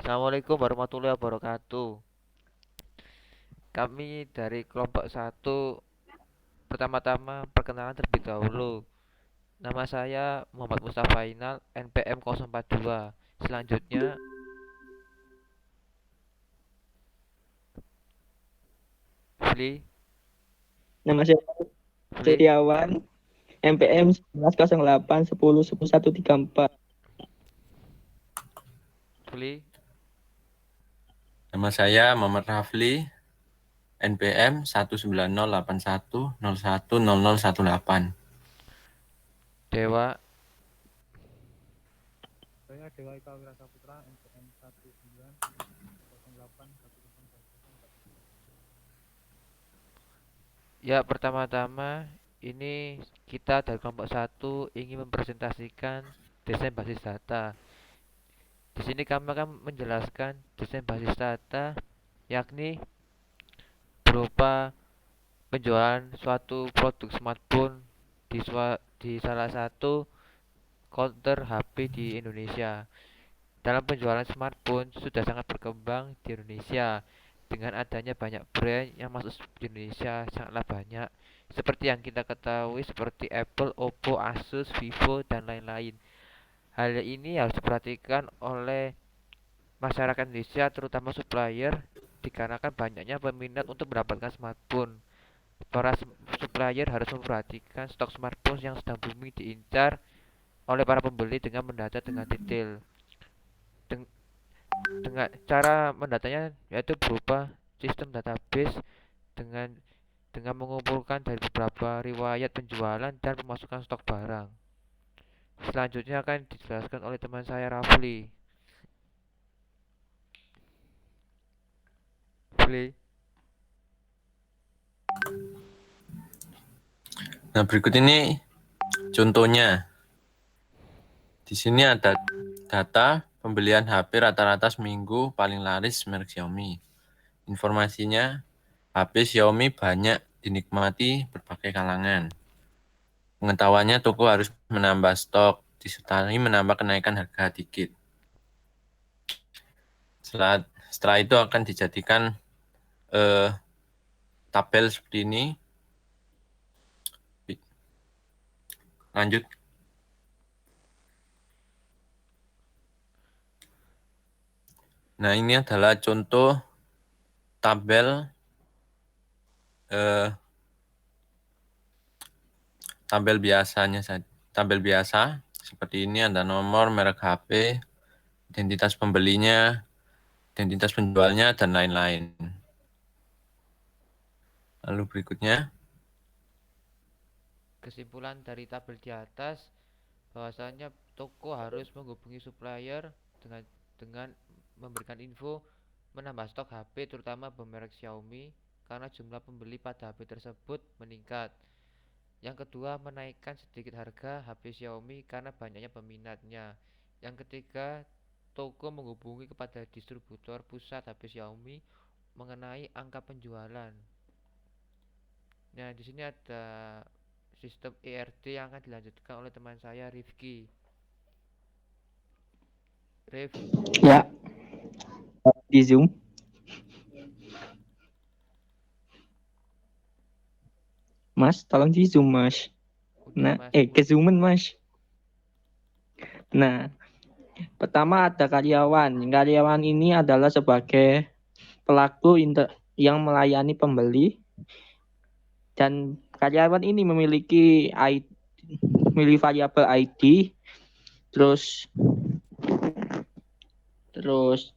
Assalamualaikum warahmatullahi wabarakatuh. Kami dari kelompok satu, pertama-tama perkenalan terlebih dahulu. Nama saya Muhammad Mustafa Inal, NPM 042. Selanjutnya, Fli, Nama saya Fli, Setiawan, MPM 1108 10 1134. Fli. Nama saya Muhammad Rafli, NPM 19081010018. Dewa, Saya Dewa Ika Wirasaputra, NPM 1908101104. ya pertama-tama ini kita dari kelompok satu ingin mempresentasikan desain basis data. Di sini kami akan menjelaskan desain basis data, yakni berupa penjualan suatu produk smartphone di salah satu counter HP di Indonesia. Dalam penjualan smartphone sudah sangat berkembang di Indonesia dengan adanya banyak brand yang masuk di Indonesia sangatlah banyak. Seperti yang kita ketahui seperti Apple, Oppo, Asus, Vivo dan lain-lain. Hal ini harus diperhatikan oleh masyarakat Indonesia terutama supplier dikarenakan banyaknya peminat untuk mendapatkan smartphone. Para supplier harus memperhatikan stok smartphone yang sedang booming diincar oleh para pembeli dengan mendata dengan detail. Dengan cara mendatanya yaitu berupa sistem database dengan mengumpulkan dari beberapa riwayat penjualan dan pemasukan stok barang. Selanjutnya akan dijelaskan oleh teman saya Rafli. Rafli. Nah, berikut ini contohnya. Di sini ada data pembelian HP rata-rata seminggu paling laris merek Xiaomi. Informasinya, HP Xiaomi banyak dinikmati berbagai kalangan. Pengetahuannya, toko harus menambah stok, disertai menambah kenaikan harga dikit. Setelah itu akan dijadikan tabel seperti ini. Lanjut. Nah, ini adalah contoh tabel tabel biasa seperti ini, ada nomor, merek HP, identitas pembelinya, identitas penjualnya, dan lain-lain. Lalu berikutnya, Kesimpulan dari tabel di atas bahwasanya toko harus menghubungi supplier dengan dengan memberikan info menambah stok HP terutama bermerek Xiaomi karena jumlah pembeli pada HP tersebut meningkat. Yang kedua, menaikkan sedikit harga HP Xiaomi karena banyaknya peminatnya. Yang ketiga, toko menghubungi kepada distributor pusat HP Xiaomi mengenai angka penjualan. Nah, di sini ada sistem ERD yang akan dilanjutkan oleh teman saya Rifki. Rif, Ya, di Zoom. Mas, tolong di Zoom, Mas. udah Nah, Mas. ke Zoomen, Mas. Nah, pertama ada karyawan. Karyawan ini adalah sebagai pelaku yang melayani pembeli, dan karyawan ini memiliki variabel ID, terus terus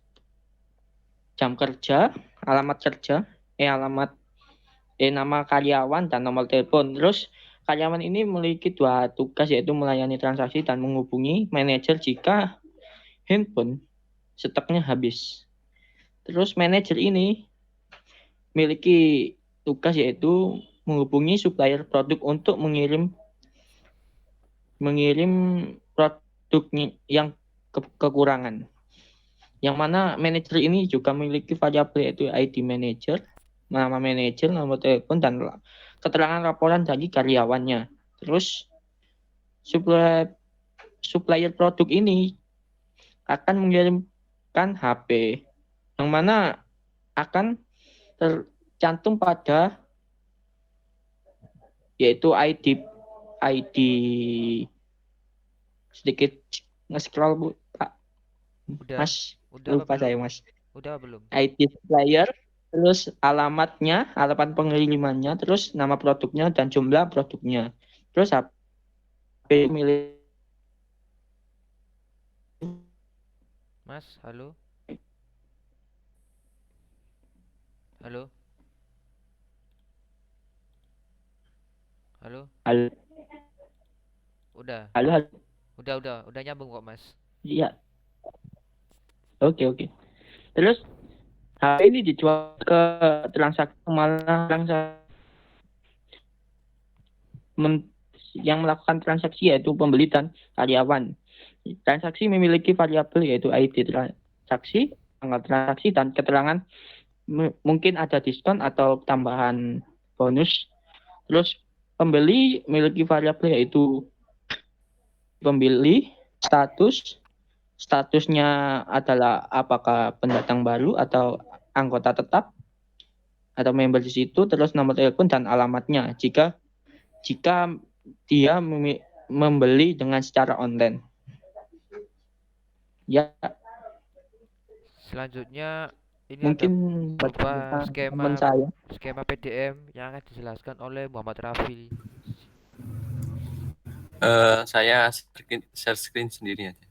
jam kerja, alamat kerja, nama karyawan dan nomor telepon. Terus karyawan ini memiliki dua tugas, yaitu melayani transaksi dan menghubungi manajer jika handphone stoknya habis. Terus manajer ini memiliki tugas yaitu menghubungi supplier produk untuk mengirim produk yang kekurangan. Yang mana manajer ini juga memiliki variabel yaitu ID manager, nama manajer, nomor telepon, dan keterangan laporan dari karyawannya. Terus supplier produk ini akan mengirim menggunakan HP yang mana akan tercantum pada yaitu ID sedikit nge-scroll Bu, Pak. Udah, Mas, udah apa lupa belum? saya Mas. Udah apa belum? ID supplier, terus alamatnya, alamat pengirimannya, terus nama produknya dan jumlah produknya. Terus HP milik Mas, halo? Halo? Halo? halo, Udah. halo. Udah nyambung kok, Mas. Iya. Oke. Terus HP ini dijual ke transaksi malah yang melakukan transaksi yaitu pembeli dan karyawan. Transaksi memiliki variabel yaitu ID transaksi, tanggal transaksi, dan keterangan mungkin ada diskon atau tambahan bonus. Terus pembeli memiliki variabel yaitu pembeli, statusnya adalah apakah pendatang baru atau anggota tetap atau member di situ, terus nomor telepon dan alamatnya jika dia membeli dengan secara online. Ya, Selanjutnya ini mungkin ada berupa teman saya. skema PDM yang akan dijelaskan oleh Muhammad Rafi. Saya share screen sendiri aja.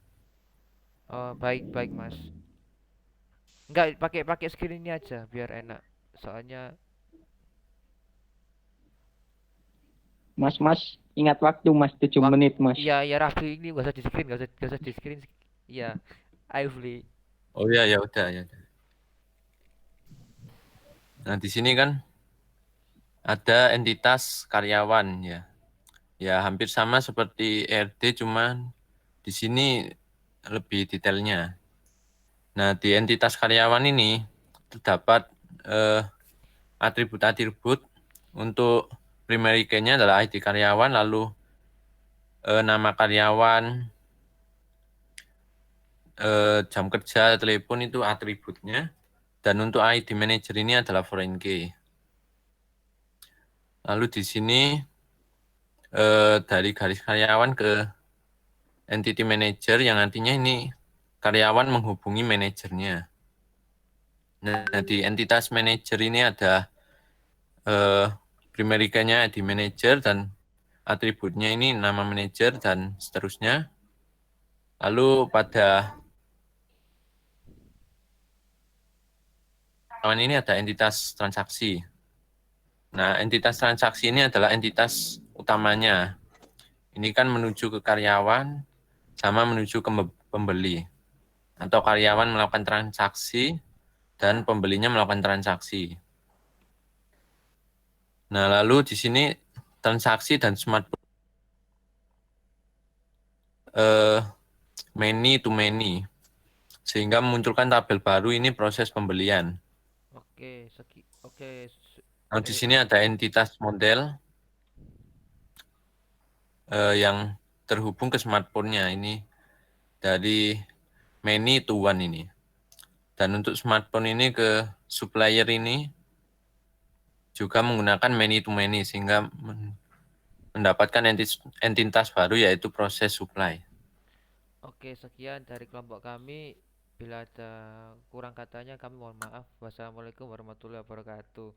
Oh, baik Mas. Enggak, pakai screen ini aja biar enak. Soalnya Mas, ingat waktu Mas, 7 menit Mas. iya Rafi ini enggak usah di screen. Iya, Aifli. Oh ya udah ya. Nah, di sini kan ada entitas karyawan ya. Ya, hampir sama seperti ERD, cuman di sini lebih detailnya. Nah, di entitas karyawan ini terdapat atribut-atribut. Untuk primary key-nya adalah ID karyawan, lalu nama karyawan, jam kerja, telepon itu atributnya. Dan untuk ID manager ini adalah foreign key. Lalu di sini dari garis karyawan ke entity manager yang artinya ini karyawan menghubungi manajernya. Nah, di entitas manager ini ada primary key-nya ID manager dan atributnya ini nama manajer dan seterusnya. Lalu pada ini ada entitas transaksi. Nah, entitas transaksi ini adalah entitas utamanya. Ini kan menuju ke karyawan sama menuju ke pembeli. Atau karyawan melakukan transaksi dan pembelinya melakukan transaksi. Nah, lalu di sini transaksi dan smart many to many. Sehingga memunculkan tabel baru ini proses pembelian. Oke. Nah, di sini ada entitas model yang terhubung ke smartphone-nya ini dari many to one ini. Dan untuk smartphone ini ke supplier ini juga menggunakan many to many sehingga mendapatkan entitas baru yaitu proses supply. Oke, sekian dari kelompok kami. Bila ada kurang katanya kami mohon maaf. Wassalamualaikum warahmatullahi wabarakatuh.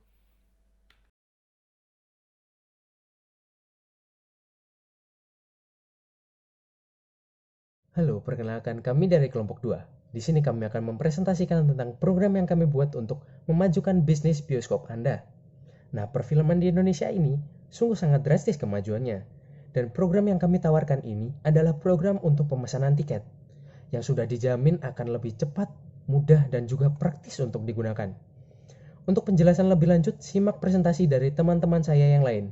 Halo, perkenalkan kami dari kelompok 2. Di sini kami akan mempresentasikan tentang program yang kami buat untuk memajukan bisnis bioskop Anda. Nah, perfilman di Indonesia ini sungguh sangat drastis kemajuannya. Dan program yang kami tawarkan ini adalah program untuk pemesanan tiket yang sudah dijamin akan lebih cepat, mudah, dan juga praktis untuk digunakan. Untuk penjelasan lebih lanjut, simak presentasi dari teman-teman saya yang lain.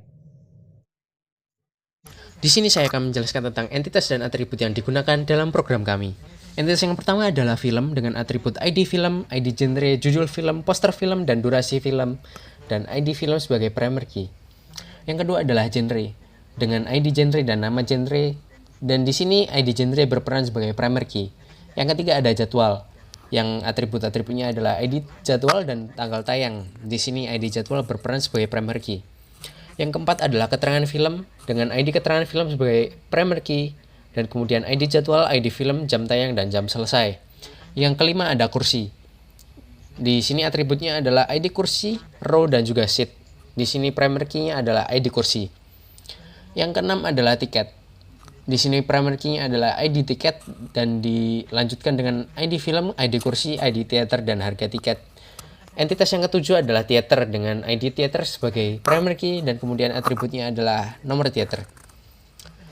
Di sini saya akan menjelaskan tentang entitas dan atribut yang digunakan dalam program kami. Entitas yang pertama adalah film dengan atribut ID film, ID genre, judul film, poster film, dan durasi film, dan ID film sebagai primary key. Yang kedua adalah genre dengan ID genre dan nama genre, dan di sini ID genre berperan sebagai primary key. Yang ketiga ada jadwal yang atribut-atributnya adalah ID jadwal dan tanggal tayang. Di sini ID jadwal berperan sebagai primary key. Yang keempat adalah keterangan film dengan ID keterangan film sebagai primary key dan kemudian ID jadwal, ID film, jam tayang dan jam selesai. Yang kelima ada kursi. Di sini atributnya adalah ID kursi, row dan juga seat. Di sini primary key-nya adalah ID kursi. Yang keenam adalah tiket. Di sini primary key-nya adalah ID tiket dan dilanjutkan dengan ID film, ID kursi, ID theater dan harga tiket. Entitas yang ketujuh adalah theater dengan ID theater sebagai primary key dan kemudian atributnya adalah nomor theater.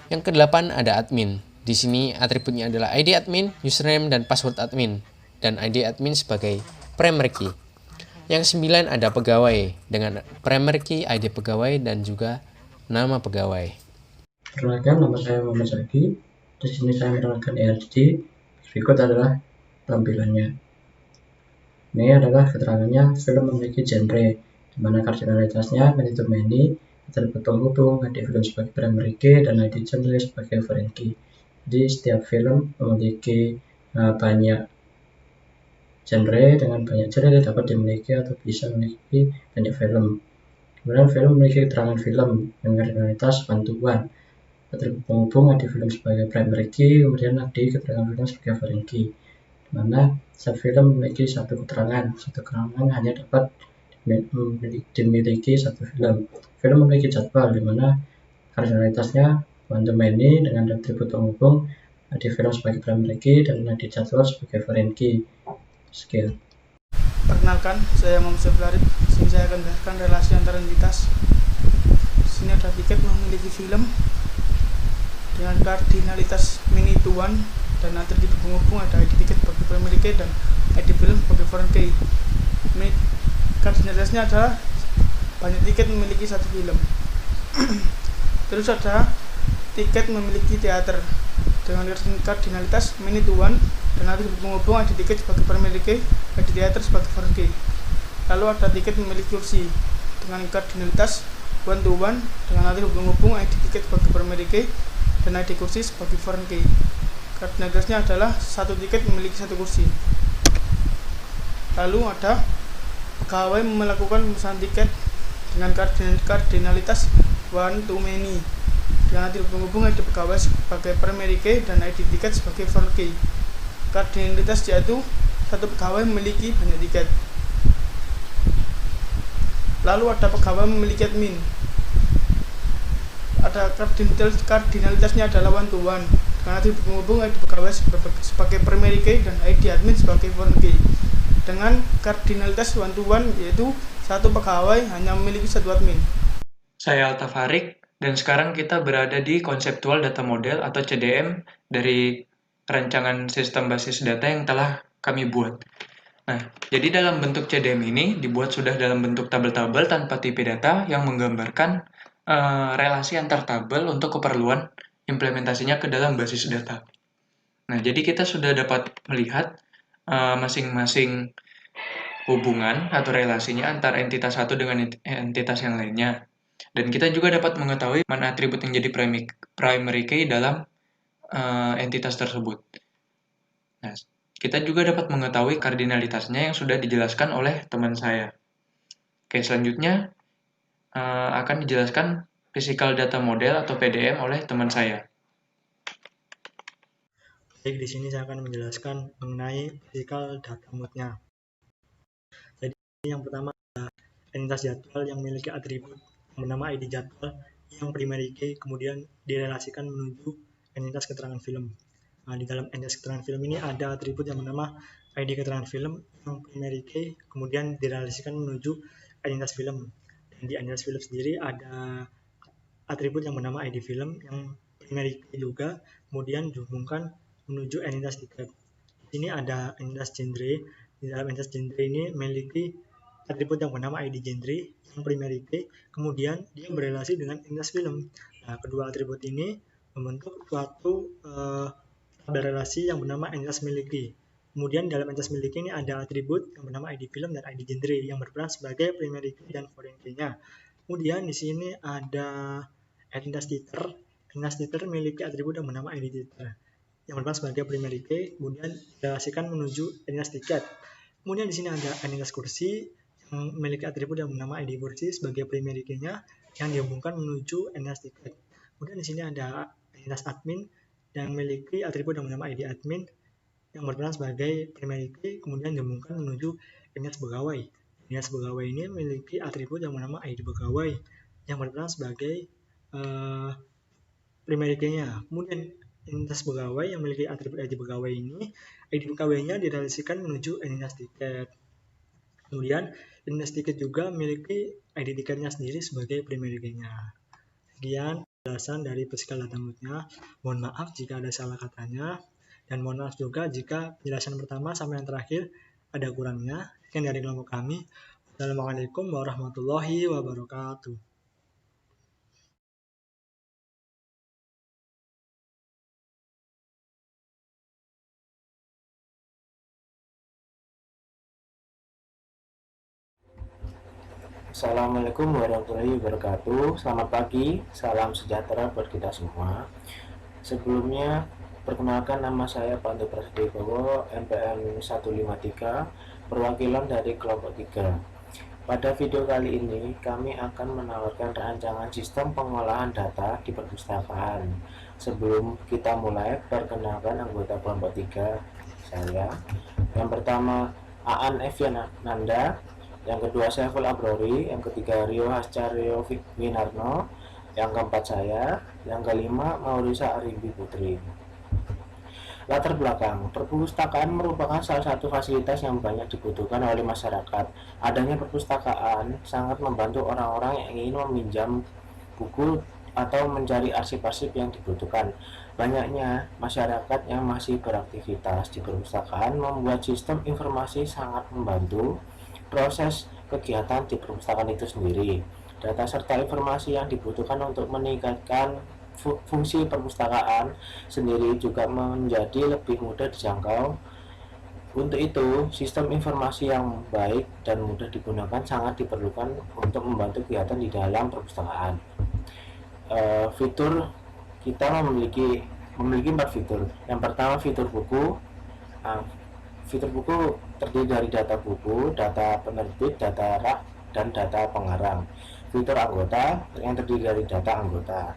Yang kedelapan ada admin. Di sini atributnya adalah ID admin, username dan password admin dan ID admin sebagai primary key. Yang sembilan ada pegawai dengan primary key, ID pegawai dan juga nama pegawai. Perkenalkan, nama saya Muhammad Zaki. Di sini saya menerangkan ERD. Berikut adalah tampilannya. Ini adalah keterangannya, film memiliki genre, di mana kardinalitasnya many to many, atribut penghubung, ID film sebagai primary key, dan ID genre sebagai foreign key. Jadi setiap film memiliki banyak genre, dengan banyak genre dapat dimiliki atau bisa memiliki banyak film. Kemudian film memiliki keterangan film dengan kardinalitas one-to-one, atribut penghubung, ID film sebagai primary key, kemudian ID keterangan film sebagai foreign key. Mana setiap film memiliki satu keterangan hanya dapat dimiliki satu film. Film memiliki jadwal di mana kardinalitasnya one to many dengan atribut penghubung, ID film sebagai primary key dan ID jadwal sebagai foreign key. Sekian. Perkenalkan, saya Muhammad Syaflarid. Di sini saya akan menjelaskan relasi antara entitas. Di sini ada tiket memiliki film dengan kardinalitas many to one dan atribut penghubung ada ID tiket sebagai primary key dan ID film sebagai foreign key. Kardinalitasnya adalah banyak tiket memiliki satu film. Terus ada tiket memiliki teater dengan kardinalitas many to one dan atribut penghubung ID tiket sebagai primary key, ID teater sebagai foreign key. Lalu ada tiket memiliki kursi dengan kardinalitas one to one dengan atribut penghubung ID tiket sebagai primary key dan ID kursi sebagai foreign key. Kardinalitasnya adalah satu tiket memiliki satu kursi. Lalu ada pegawai melakukan pemesanan tiket dengan kardinalitas one to many dengan atribut penghubung ID pegawai sebagai primary key dan ID tiket sebagai foreign key. Kardinalitas yaitu satu pegawai memiliki banyak tiket. Lalu ada pegawai memiliki admin. Ada kardinalitasnya adalah one to one dengan atribut penghubung ID pegawai sebagai primary key dan ID admin sebagai foreign key. Dengan kardinalitas one to one yaitu satu pegawai hanya memiliki satu admin. Saya Alta Farik dan sekarang kita berada di Conceptual Data Model atau CDM dari rancangan sistem basis data yang telah kami buat. Nah, jadi dalam bentuk CDM ini dibuat sudah dalam bentuk tabel-tabel tanpa tipe data yang menggambarkan relasi antar tabel untuk keperluan implementasinya ke dalam basis data. Nah, jadi kita sudah dapat melihat masing-masing hubungan atau relasinya antara entitas satu dengan entitas yang lainnya. Dan kita juga dapat mengetahui mana atribut yang jadi primary key dalam entitas tersebut. Nah, kita juga dapat mengetahui kardinalitasnya yang sudah dijelaskan oleh teman saya. Oke, selanjutnya akan dijelaskan Physical Data Model atau PDM oleh teman saya. Baik, di sini saya akan menjelaskan mengenai Physical Data Mode-nya. Jadi yang pertama adalah entitas jadwal yang memiliki atribut yang bernama ID jadwal yang primary key kemudian direlasikan menuju entitas keterangan film. Nah, di dalam entitas keterangan film ini ada atribut yang bernama ID keterangan film yang primary key kemudian direlasikan menuju entitas film. Dan di entitas film sendiri ada atribut yang bernama ID film yang primary key juga kemudian dihubungkan menuju entitas tiket. Ini ada entitas genre. Di dalam entitas genre ini memiliki atribut yang bernama ID genre yang primary key kemudian dia berelasi dengan entitas film. Nah, kedua atribut ini membentuk suatu tabel relasi yang bernama entitas miliki. Kemudian dalam entitas miliki ini ada atribut yang bernama ID film dan ID genre yang berperan sebagai primary key dan foreign key-nya. Kemudian di sini ada entitas titer. Entitas titer memiliki atribut yang bernama ID titer. yang berperan sebagai primary key, kemudian direlasikan menuju identitas tiket. Kemudian di sini ada identitas kursi yang memiliki atribut yang bernama ID kursi sebagai primary key-nya yang dihubungkan menuju identitas tiket. Kemudian di sini ada identitas admin yang memiliki atribut yang bernama ID admin yang berperan sebagai primary key, kemudian dihubungkan menuju identitas pegawai. Identitas pegawai ini memiliki atribut yang bernama ID pegawai yang berperan sebagai primary key-nya. Kemudian identitas pegawai yang memiliki atribut ID pegawai ini, ID pegawainya direlasikan menuju identitas tiket. Kemudian identitas tiket juga memiliki ID tiketnya sendiri sebagai primary key-nya. Sekian penjelasan dari physical data mode-nya. Mohon maaf jika ada salah katanya, dan mohon maaf juga jika penjelasan pertama sampai yang terakhir ada kurangnya. Sekian dari kelompok kami. Wassalamualaikum warahmatullahi wabarakatuh. Assalamualaikum warahmatullahi wabarakatuh. Selamat pagi, salam sejahtera buat kita semua. Sebelumnya, perkenalkan nama saya Pandu Prasetyo, NPM 153, perwakilan dari kelompok 3. Pada video kali ini, kami akan menawarkan rancangan sistem pengolahan data di perpustakaan. Sebelum kita mulai, perkenalkan anggota kelompok 3, saya. Yang pertama, Aan Eviananda. Yang kedua Saiful Abrori, yang ketiga Rio Hascaryo Winarno, yang keempat saya, yang kelima Maurisa Arimbi Putri. Latar belakang, perpustakaan merupakan salah satu fasilitas yang banyak dibutuhkan oleh masyarakat. Adanya perpustakaan sangat membantu orang-orang yang ingin meminjam buku atau mencari arsip-arsip yang dibutuhkan. Banyaknya masyarakat yang masih beraktivitas di perpustakaan membuat sistem informasi sangat membantu proses kegiatan di perpustakaan itu sendiri. Data serta informasi yang dibutuhkan untuk meningkatkan fungsi perpustakaan sendiri juga menjadi lebih mudah dijangkau. Untuk itu, sistem informasi yang baik dan mudah digunakan sangat diperlukan untuk membantu kegiatan di dalam perpustakaan. Fitur kita memiliki 4 fitur. Yang pertama, fitur buku. Fitur buku terdiri dari data buku, data penerbit, data rak, dan data pengarang. Fitur anggota yang terdiri dari data anggota.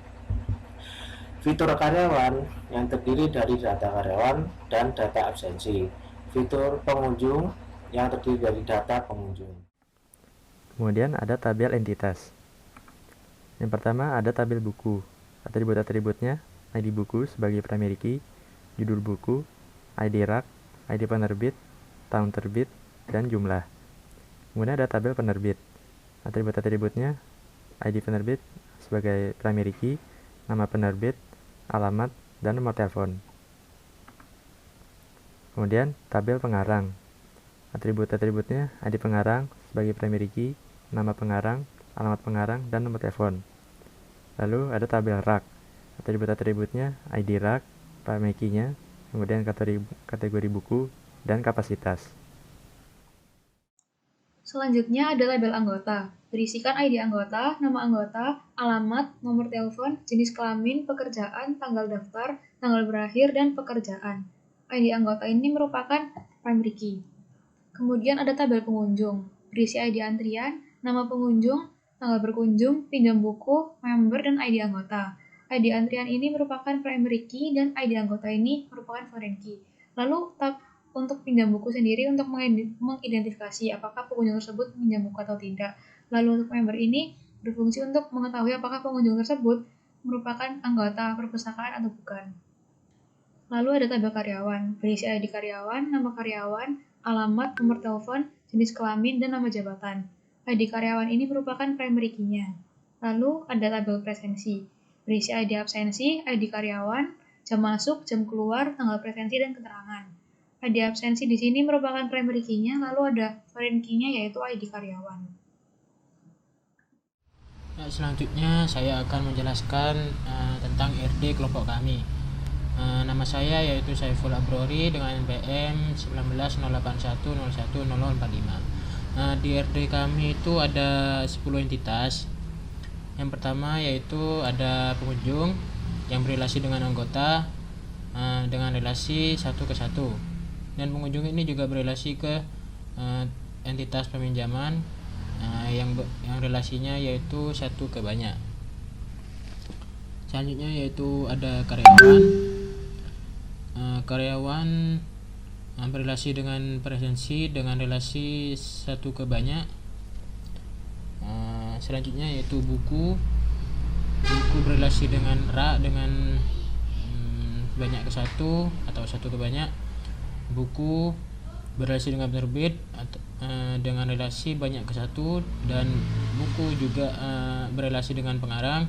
Fitur karyawan yang terdiri dari data karyawan dan data absensi. Fitur pengunjung yang terdiri dari data pengunjung. Kemudian ada tabel entitas. Yang pertama ada tabel buku. Atribut-atributnya ID buku sebagai primary key, judul buku, ID rak, ID penerbit, tahun terbit, dan jumlah. Kemudian ada tabel penerbit. Atribut-atributnya ID penerbit sebagai primary key, nama penerbit, alamat, dan nomor telepon. Kemudian tabel pengarang. Atribut-atributnya ID pengarang sebagai primary key, nama pengarang, alamat pengarang, dan nomor telepon. Lalu ada tabel rak. Atribut-atributnya ID rak, primary key-nya, kemudian kategori buku, dan kapasitas. Selanjutnya ada label anggota. Berisikan ID anggota, nama anggota, alamat, nomor telepon, jenis kelamin, pekerjaan, tanggal daftar, tanggal berakhir, dan pekerjaan. ID anggota ini merupakan primary key. Kemudian ada tabel pengunjung. Berisi ID antrian, nama pengunjung, tanggal berkunjung, pinjam buku, member, dan ID anggota. ID antrian ini merupakan primary key dan ID anggota ini merupakan foreign key. Lalu untuk pinjam buku sendiri untuk mengidentifikasi apakah pengunjung tersebut pinjam buku atau tidak. Lalu untuk member ini berfungsi untuk mengetahui apakah pengunjung tersebut merupakan anggota perpustakaan atau bukan. Lalu ada tabel karyawan, berisi ID karyawan, nama karyawan, alamat, nomor telepon, jenis kelamin, dan nama jabatan. ID karyawan ini merupakan primary key-nya. Lalu ada tabel presensi, berisi ID absensi, ID karyawan, jam masuk, jam keluar, tanggal presensi, dan keterangan. ID absensi di sini merupakan primary key-nya, lalu ada foreign key-nya yaitu ID karyawan. Nah, selanjutnya saya akan menjelaskan tentang RD kelompok kami. Nama saya yaitu Saiful Abrori dengan NPM 1981010045. Di RD kami itu ada 10 entitas. Yang pertama yaitu ada pengunjung yang berrelasi dengan anggota. dengan relasi 1 ke 1, dan pengunjung ini juga berelasi ke entitas peminjaman yang relasinya yaitu 1 ke banyak. Selanjutnya yaitu ada karyawan berelasi dengan presensi dengan relasi 1 ke banyak. Selanjutnya yaitu buku berelasi dengan rak dengan banyak ke 1 atau 1 ke banyak. Buku berelasi dengan penerbit dengan relasi banyak ke 1, dan buku juga berelasi dengan pengarang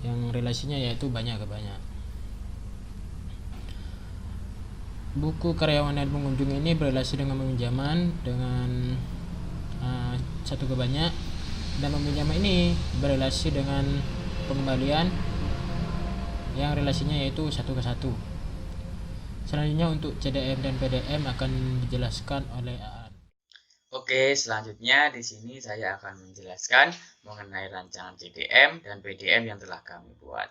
yang relasinya yaitu banyak ke banyak. Buku, karyawan, dan pengunjung ini berelasi dengan peminjaman dengan 1 ke banyak, dan peminjaman ini berelasi dengan pengembalian yang relasinya yaitu 1 ke 1. Selanjutnya untuk CDM dan PDM akan dijelaskan oleh Aan. Oke, selanjutnya di sini saya akan menjelaskan mengenai rancangan CDM dan PDM yang telah kami buat.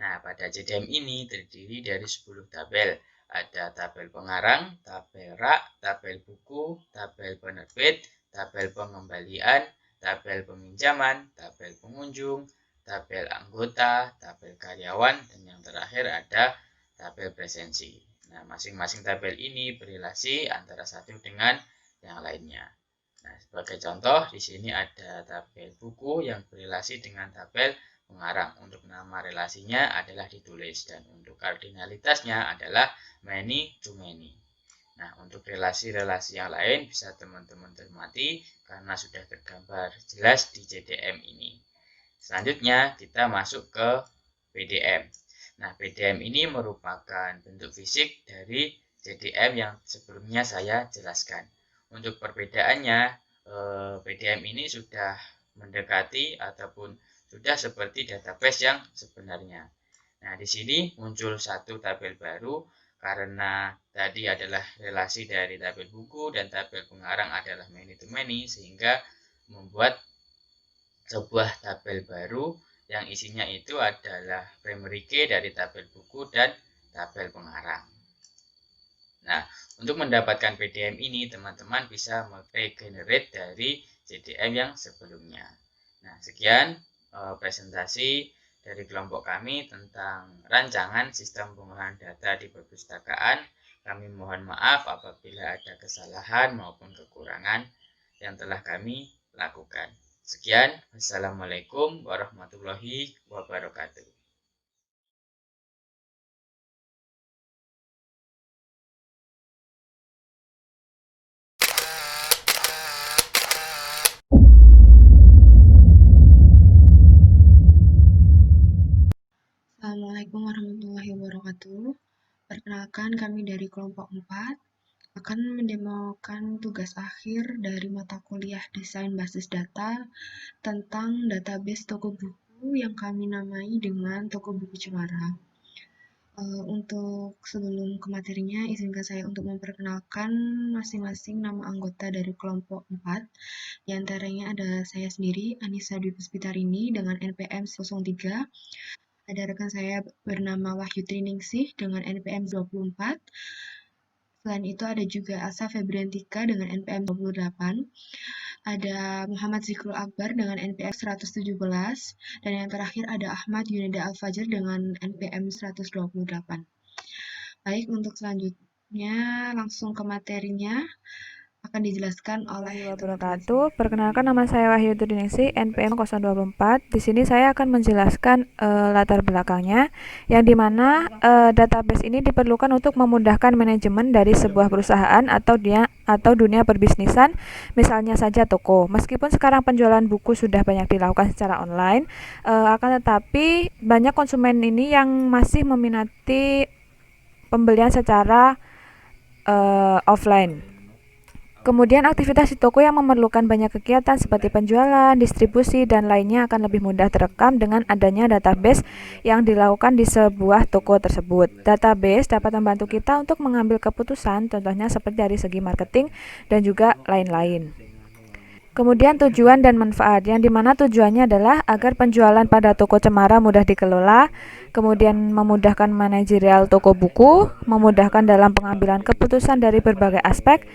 Nah, pada CDM ini terdiri dari 10 tabel. Ada tabel pengarang, tabel rak, tabel buku, tabel penerbit, tabel pengembalian, tabel peminjaman, tabel pengunjung, tabel anggota, tabel karyawan, dan yang terakhir ada tabel presensi. Nah, masing-masing tabel ini berrelasi antara satu dengan yang lainnya. Nah, sebagai contoh, di sini ada tabel buku yang berrelasi dengan tabel pengarang. Untuk nama relasinya adalah ditulis, dan untuk kardinalitasnya adalah many to many. Nah, untuk relasi-relasi yang lain bisa teman-teman cermati karena sudah tergambar jelas di CDM ini. Selanjutnya kita masuk ke PDM. Nah, PDM ini merupakan bentuk fisik dari CDM yang sebelumnya saya jelaskan. Untuk perbedaannya, PDM ini sudah mendekati ataupun sudah seperti database yang sebenarnya. Nah, di sini muncul satu tabel baru karena tadi adalah relasi dari tabel buku dan tabel pengarang adalah many to many, sehingga membuat sebuah tabel baru yang isinya itu adalah primary key dari tabel buku dan tabel pengarang. Nah, untuk mendapatkan PDM ini, teman-teman bisa meregenerate dari CDM yang sebelumnya. Nah, sekian presentasi dari kelompok kami tentang rancangan sistem pengolahan data di perpustakaan. Kami mohon maaf apabila ada kesalahan maupun kekurangan yang telah kami lakukan. Sekian, wassalamualaikum warahmatullahi wabarakatuh. Assalamualaikum warahmatullahi wabarakatuh. Perkenalkan, kami dari kelompok 4 akan mendemokan tugas akhir dari mata kuliah Desain Basis Data tentang database toko buku yang kami namai dengan Toko Buku Cemara. Untuk sebelum ke materinya, izinkan saya untuk memperkenalkan masing-masing nama anggota dari kelompok 4. Di antaranya ada saya sendiri, Anissa Dwi Puspitarini dengan NPM 03. Ada rekan saya bernama Wahyu Triningsih dengan NPM 24. Selain itu ada juga Asa Febriantika dengan NPM 28. Ada Muhammad Zikrul Akbar dengan NPM 117. Dan yang terakhir ada Ahmad Yunida Al-Fajr dengan NPM 128. Baik, untuk selanjutnya langsung ke materinya akan dijelaskan oleh wabarakatuh. Perkenalkan, nama saya Wahyu Triningsih, NPM 024. Di sini saya akan menjelaskan latar belakangnya, yang dimana database ini diperlukan untuk memudahkan manajemen dari sebuah perusahaan atau dunia perbisnisan, misalnya saja toko. Meskipun sekarang penjualan buku sudah banyak dilakukan secara online, akan tetapi banyak konsumen ini yang masih meminati pembelian secara offline. Kemudian aktivitas di toko yang memerlukan banyak kegiatan seperti penjualan, distribusi, dan lainnya akan lebih mudah terekam dengan adanya database yang dilakukan di sebuah toko tersebut. Database dapat membantu kita untuk mengambil keputusan, contohnya seperti dari segi marketing dan juga lain-lain. Kemudian tujuan dan manfaat, yang dimana tujuannya adalah agar penjualan pada toko Cemara mudah dikelola kemudian memudahkan manajerial toko buku, memudahkan dalam pengambilan keputusan dari berbagai aspek,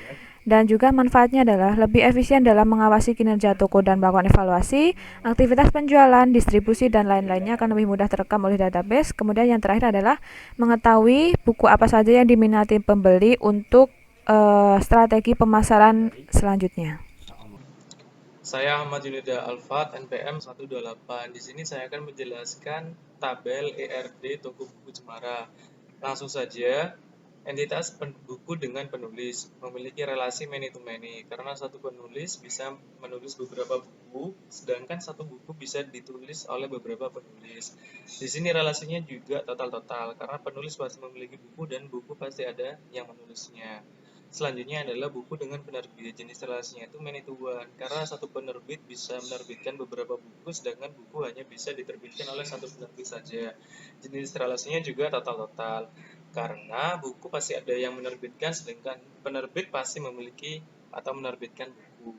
dan juga manfaatnya adalah lebih efisien dalam mengawasi kinerja toko dan melakukan evaluasi, aktivitas penjualan, distribusi, dan lain-lainnya akan lebih mudah terekam oleh database. Kemudian yang terakhir adalah mengetahui buku apa saja yang diminati pembeli untuk strategi pemasaran selanjutnya. Saya Ahmad Yunida Alfat, NPM 128. Di sini saya akan menjelaskan tabel ERD Toko Buku Cemara. Langsung saja, entitas buku dengan penulis memiliki relasi many to many, karena satu penulis bisa menulis beberapa buku, sedangkan satu buku bisa ditulis oleh beberapa penulis. Di sini relasinya juga total-total, karena penulis pasti memiliki buku dan buku pasti ada yang menulisnya. Selanjutnya adalah buku dengan penerbit. Jenis relasinya itu many to one, karena satu penerbit bisa menerbitkan beberapa buku, sedangkan buku hanya bisa diterbitkan oleh satu penerbit saja. Jenis relasinya juga total-total, karena buku pasti ada yang menerbitkan, sedangkan penerbit pasti memiliki atau menerbitkan buku.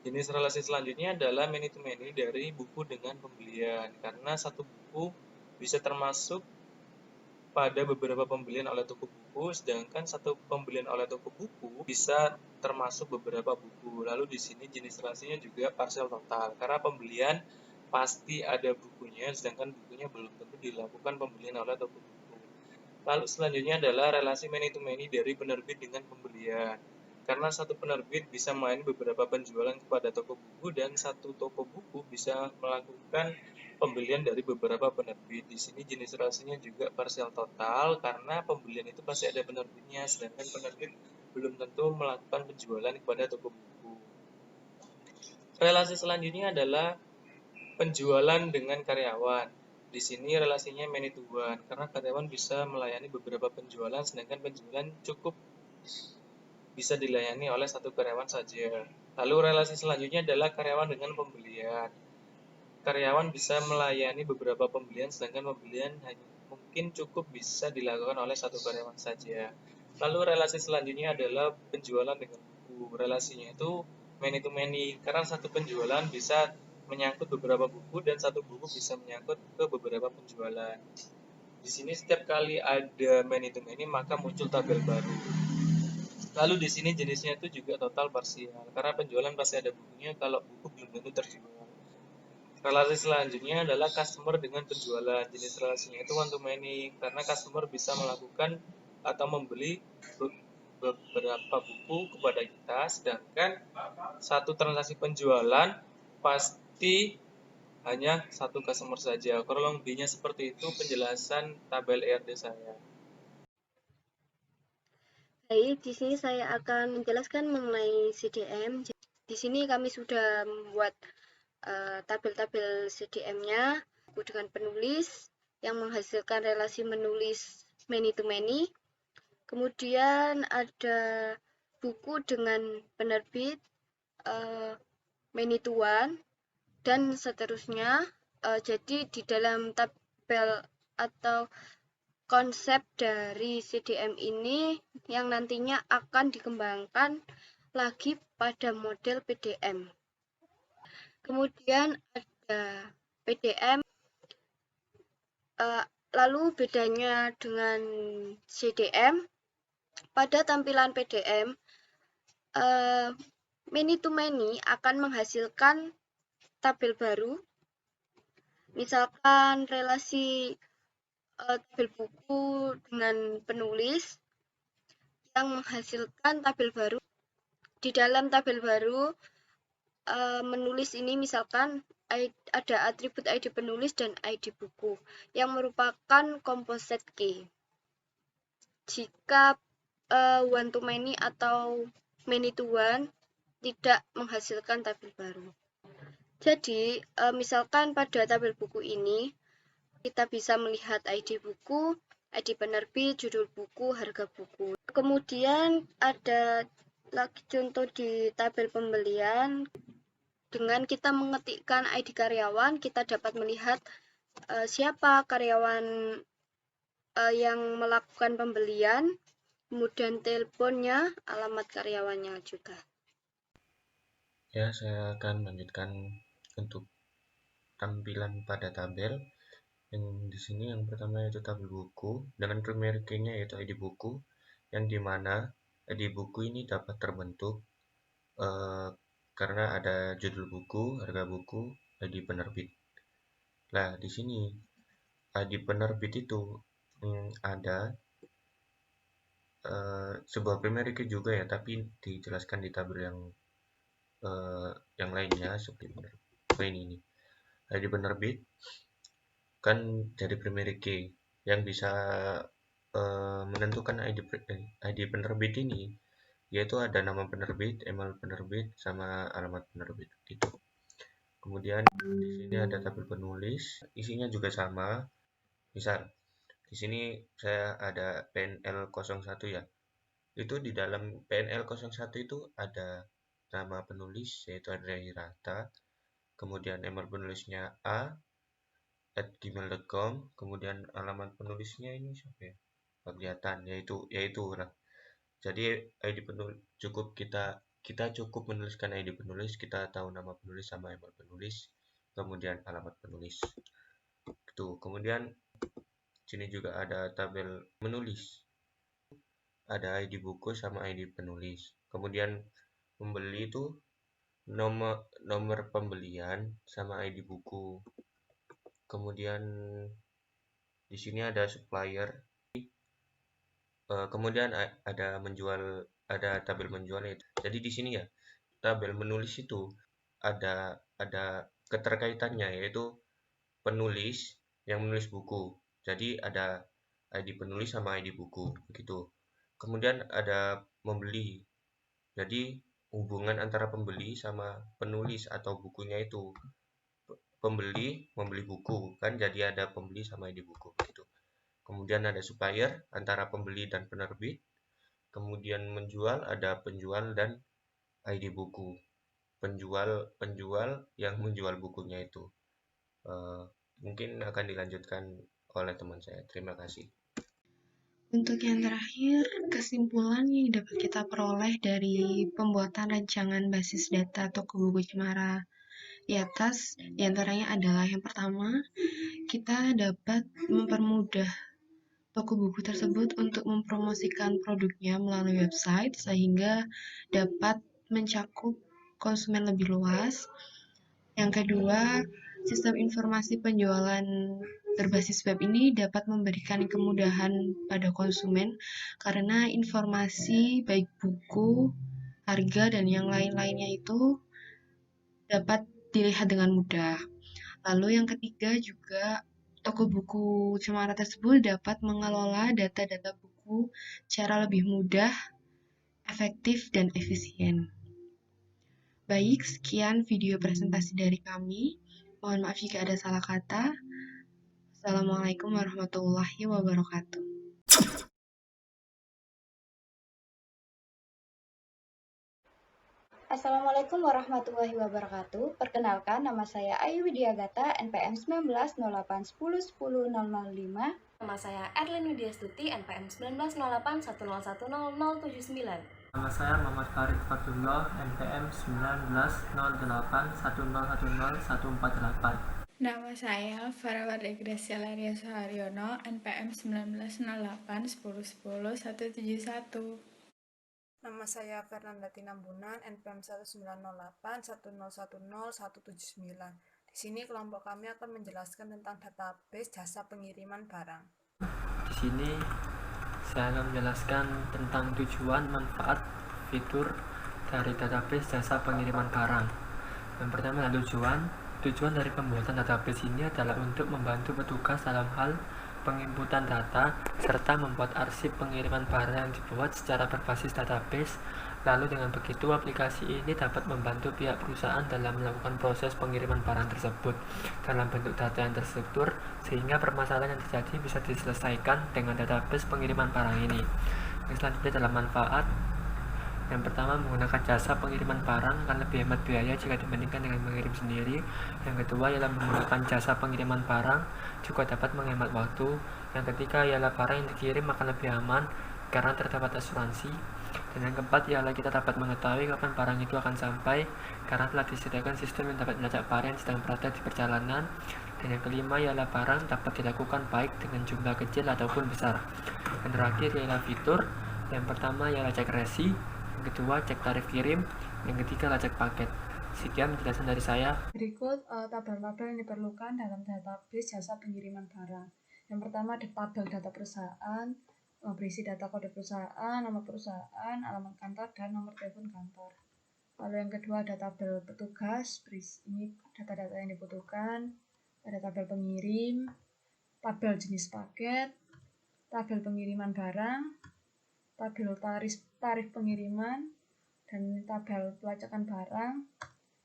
Jenis relasi selanjutnya adalah many to many dari buku dengan pembelian, karena satu buku bisa termasuk pada beberapa pembelian oleh toko buku, sedangkan satu pembelian oleh toko buku bisa termasuk beberapa buku. Lalu di sini jenis relasinya juga partial total, karena pembelian pasti ada bukunya, sedangkan bukunya belum tentu dilakukan pembelian oleh toko buku. Lalu selanjutnya adalah relasi many to many dari penerbit dengan pembelian, karena satu penerbit bisa melayani beberapa penjualan kepada toko buku dan satu toko buku bisa melakukan pembelian dari beberapa penerbit. Di sini jenis relasinya juga partial total, karena pembelian itu pasti ada penerbitnya, sedangkan penerbit belum tentu melakukan penjualan kepada toko buku. Relasi selanjutnya adalah penjualan dengan karyawan. Di sini relasinya many to one, karena karyawan bisa melayani beberapa penjualan, sedangkan penjualan cukup bisa dilayani oleh satu karyawan saja. Lalu relasi selanjutnya adalah karyawan dengan pembelian. Karyawan bisa melayani beberapa pembelian, sedangkan pembelian hanya mungkin cukup bisa dilakukan oleh satu karyawan saja. Lalu relasi selanjutnya adalah penjualan dengan buku. Relasinya itu many to many, karena satu penjualan bisa menyangkut beberapa buku dan satu buku bisa menyangkut ke beberapa penjualan. Di sini setiap kali ada many to many maka muncul tabel baru. Lalu di sini jenisnya itu juga total parsial, karena penjualan pasti ada bukunya, kalau buku belum tentu terjual. Relasi selanjutnya adalah customer dengan penjualan. Jenis relasinya itu one to many, karena customer bisa melakukan atau membeli beberapa buku kepada kita, sedangkan satu transaksi penjualan pasti hanya satu customer saja. Kurang lebihnya seperti itu penjelasan tabel ERD saya. Baik, di sini saya akan menjelaskan mengenai CDM. Di sini kami sudah membuat tabel-tabel CDM-nya, buku dengan penulis yang menghasilkan relasi menulis many to many. Kemudian ada buku dengan penerbit many to one, dan seterusnya. Jadi di dalam tabel atau konsep dari CDM ini yang nantinya akan dikembangkan lagi pada model PDM. Kemudian ada PDM, lalu bedanya dengan CDM. Pada tampilan PDM, many to many akan menghasilkan tabel baru, misalkan relasi tabel buku dengan penulis yang menghasilkan tabel baru. Di dalam tabel baru menulis ini misalkan ada atribut ID penulis dan ID buku yang merupakan composite key. Jika one to many atau many to one tidak menghasilkan tabel baru. Jadi misalkan pada tabel buku ini kita bisa melihat ID buku, ID penerbit, judul buku, harga buku. Kemudian ada lagi contoh di tabel pembelian. Dengan kita mengetikkan ID karyawan, kita dapat melihat siapa karyawan yang melakukan pembelian, kemudian teleponnya, alamat karyawannya juga. Ya, saya akan lanjutkan untuk tampilan pada tabel. Yang di sini yang pertama yaitu tabel buku dengan primary key-nya yaitu ID buku, yang dimana ID buku ini dapat terbentuk karena ada judul buku, harga buku, ID penerbit. Nah, di sini ID penerbit itu ada sebuah primary key juga ya, tapi dijelaskan di tabel yang lainnya seperti ini. ID penerbit kan dari primary key yang bisa menentukan ID penerbit ini, yaitu ada nama penerbit, email penerbit, sama alamat penerbit gitu. Kemudian di sini ada tabel penulis, isinya juga sama. Misal di sini saya ada PNL 01 ya. Itu di dalam PNL 01 itu ada nama penulis yaitu Andrea Hirata, kemudian email penulisnya a@gmail.com, kemudian alamat penulisnya ini siapa ya? Kelihatan yaitu lah. Jadi ID penulis cukup kita cukup menuliskan ID penulis, kita tahu nama penulis sama email penulis, kemudian alamat penulis. Gitu. Kemudian sini juga ada tabel menulis. Ada ID buku sama ID penulis. Kemudian pembeli itu nomor pembelian sama ID buku. Kemudian di sini ada supplier. Kemudian ada menjual, ada tabel menjual itu. Jadi di sini ya tabel menulis itu ada keterkaitannya, yaitu penulis yang menulis buku. Jadi ada ID penulis sama ID buku begitu. Kemudian ada membeli. Jadi hubungan antara pembeli sama penulis atau bukunya itu. Pembeli membeli buku kan, jadi ada pembeli sama ID buku gitu. Kemudian ada supplier antara pembeli dan penerbit. Kemudian menjual, ada penjual dan ID buku. Penjual yang menjual bukunya itu. Mungkin akan dilanjutkan oleh teman saya. Terima kasih. Untuk yang terakhir, kesimpulan yang dapat kita peroleh dari pembuatan rancangan basis data toko buku Cemara di atas, diantaranya adalah yang pertama, kita dapat mempermudah toko buku tersebut untuk mempromosikan produknya melalui website sehingga dapat mencakup konsumen lebih luas. Yang kedua, sistem informasi penjualan berbasis web ini dapat memberikan kemudahan pada konsumen karena informasi baik buku, harga, dan yang lain-lainnya itu dapat dilihat dengan mudah. Lalu yang ketiga juga toko buku Cemara tersebut dapat mengelola data-data buku secara lebih mudah, efektif, dan efisien. Baik, sekian video presentasi dari kami. Mohon maaf jika ada salah kata. Assalamualaikum warahmatullahi wabarakatuh. Assalamualaikum warahmatullahi wabarakatuh. Perkenalkan, nama saya Ayu Widiagata, NPM 1908111005. Nama saya Erlin Widyastuti, NPM 1908101079. Nama saya Muhammad Farid Fardullah, NPM 190810100148. Nama saya Farawati Gracielaria Suharyono, NPM 1908110171. Nama saya Fernanda Tinambunan, NPM 190810100179. Di sini kelompok kami akan menjelaskan tentang database jasa pengiriman barang. Di sini saya akan menjelaskan tentang tujuan, manfaat, fitur dari database jasa pengiriman barang. Yang pertama adalah tujuan dari pembuatan database ini adalah untuk membantu petugas dalam hal penginputan data serta membuat arsip pengiriman barang yang dibuat secara berbasis database. Lalu dengan begitu aplikasi ini dapat membantu pihak perusahaan dalam melakukan proses pengiriman barang tersebut dalam bentuk data yang terstruktur sehingga permasalahan yang terjadi bisa diselesaikan dengan database pengiriman barang ini. Yang selanjutnya adalah manfaat. Yang pertama, menggunakan jasa pengiriman barang akan lebih hemat biaya jika dibandingkan dengan mengirim sendiri. Yang kedua ialah menggunakan jasa pengiriman barang juga dapat menghemat waktu. Yang ketiga ialah barang yang dikirim akan lebih aman karena terdapat asuransi. Dan yang keempat ialah kita dapat mengetahui kapan barang itu akan sampai karena telah disediakan sistem yang dapat melacak barang yang sedang berada di perjalanan. Dan yang kelima ialah barang dapat dilakukan baik dengan jumlah kecil ataupun besar. Dan terakhir ialah fitur. Yang pertama ialah cek resi, yang kedua cek tarif kirim, yang ketiga adalah cek paket. Sekian penjelasan dari saya. Berikut tabel-tabel yang diperlukan dalam database jasa pengiriman barang. Yang pertama ada tabel data perusahaan, berisi data kode perusahaan, nama perusahaan, alamat kantor, dan nomor telepon kantor. Lalu yang kedua ada tabel petugas, berisi ini data-data yang dibutuhkan, ada tabel pengirim, tabel jenis paket, tabel pengiriman barang, tabel tarif pengiriman, dan tabel pelacakan barang.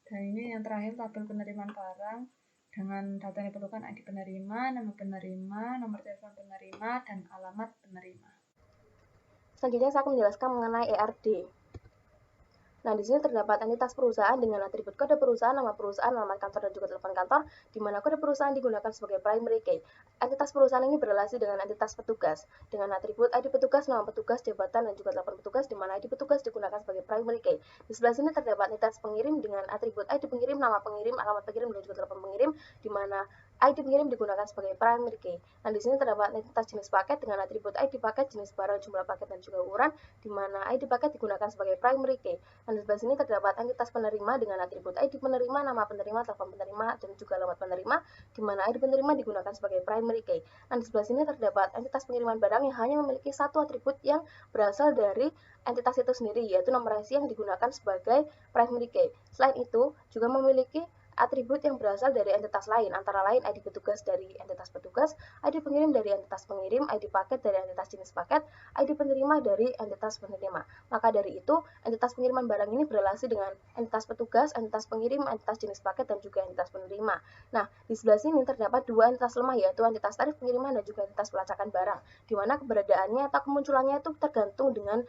Dan ini yang terakhir tabel penerimaan barang dengan data yang diperlukan ID penerima, nama penerima, nomor telepon penerima, dan alamat penerima. Selanjutnya saya akan menjelaskan mengenai ERD. Nah, di sini terdapat entitas perusahaan dengan atribut kode perusahaan, nama perusahaan, alamat kantor, dan juga telepon kantor, di mana kode perusahaan digunakan sebagai primary key. Entitas perusahaan ini berrelasi dengan entitas petugas, dengan atribut ID petugas, nama petugas, jabatan, dan juga telepon petugas, di mana ID petugas digunakan sebagai primary key. Di sebelah sini terdapat entitas pengirim dengan atribut ID pengirim, nama pengirim, alamat pengirim, dan juga telepon pengirim, di mana ID pengirim digunakan sebagai primary key. Nah, di sini terdapat entitas jenis paket dengan atribut ID paket, jenis barang, jumlah paket, dan juga ukuran, di mana ID paket digunakan sebagai primary key. Dan di sebelah sini terdapat entitas penerima dengan atribut ID penerima, nama penerima, telepon penerima, dan juga alamat penerima, di mana ID penerima digunakan sebagai primary key. Dan di sebelah sini terdapat entitas pengiriman barang yang hanya memiliki satu atribut yang berasal dari entitas itu sendiri, yaitu nomor resi yang digunakan sebagai primary key. Selain itu, juga memiliki atribut yang berasal dari entitas lain, antara lain ID petugas dari entitas petugas, ID pengirim dari entitas pengirim, ID paket dari entitas jenis paket, ID penerima dari entitas penerima. Maka dari itu, entitas pengiriman barang ini berrelasi dengan entitas petugas, entitas pengirim, entitas jenis paket, dan juga entitas penerima. Nah, di sebelah sini terdapat dua entitas lemah, yaitu entitas tarif pengiriman dan juga entitas pelacakan barang, di mana keberadaannya atau kemunculannya itu tergantung dengan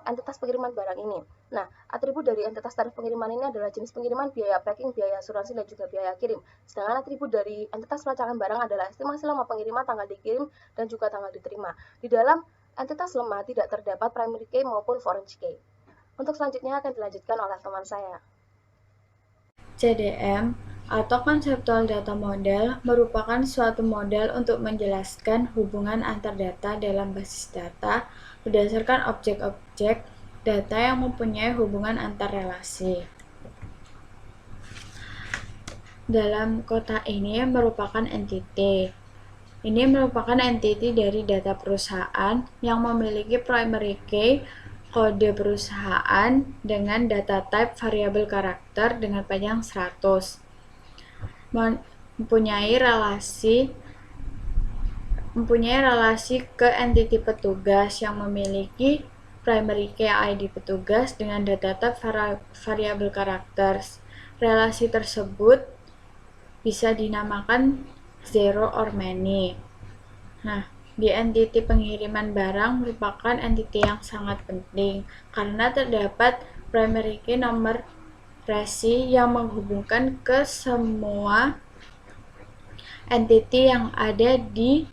entitas pengiriman barang ini. Nah, atribut dari entitas tarif pengiriman ini adalah jenis pengiriman, biaya packing, biaya asuransi, dan juga biaya kirim. Sedangkan atribut dari entitas pelacakan barang adalah estimasi lama pengiriman, tanggal dikirim, dan juga tanggal diterima. Di dalam entitas lemah tidak terdapat primary key maupun foreign key. Untuk selanjutnya akan dilanjutkan oleh teman saya. CDM atau Conceptual Data Model merupakan suatu model untuk menjelaskan hubungan antar data dalam basis data berdasarkan objek-objek data yang mempunyai hubungan antar relasi. Dalam kotak ini merupakan entity. Ini merupakan entity dari data perusahaan yang memiliki primary key, kode perusahaan dengan data type variabel karakter dengan panjang 100. Mempunyai relasi ke entity petugas yang memiliki primary key ID petugas dengan data type variabel karakter. Relasi tersebut bisa dinamakan zero or many. Nah, di entity pengiriman barang merupakan entity yang sangat penting karena terdapat primary key nomor resi yang menghubungkan ke semua entity yang ada di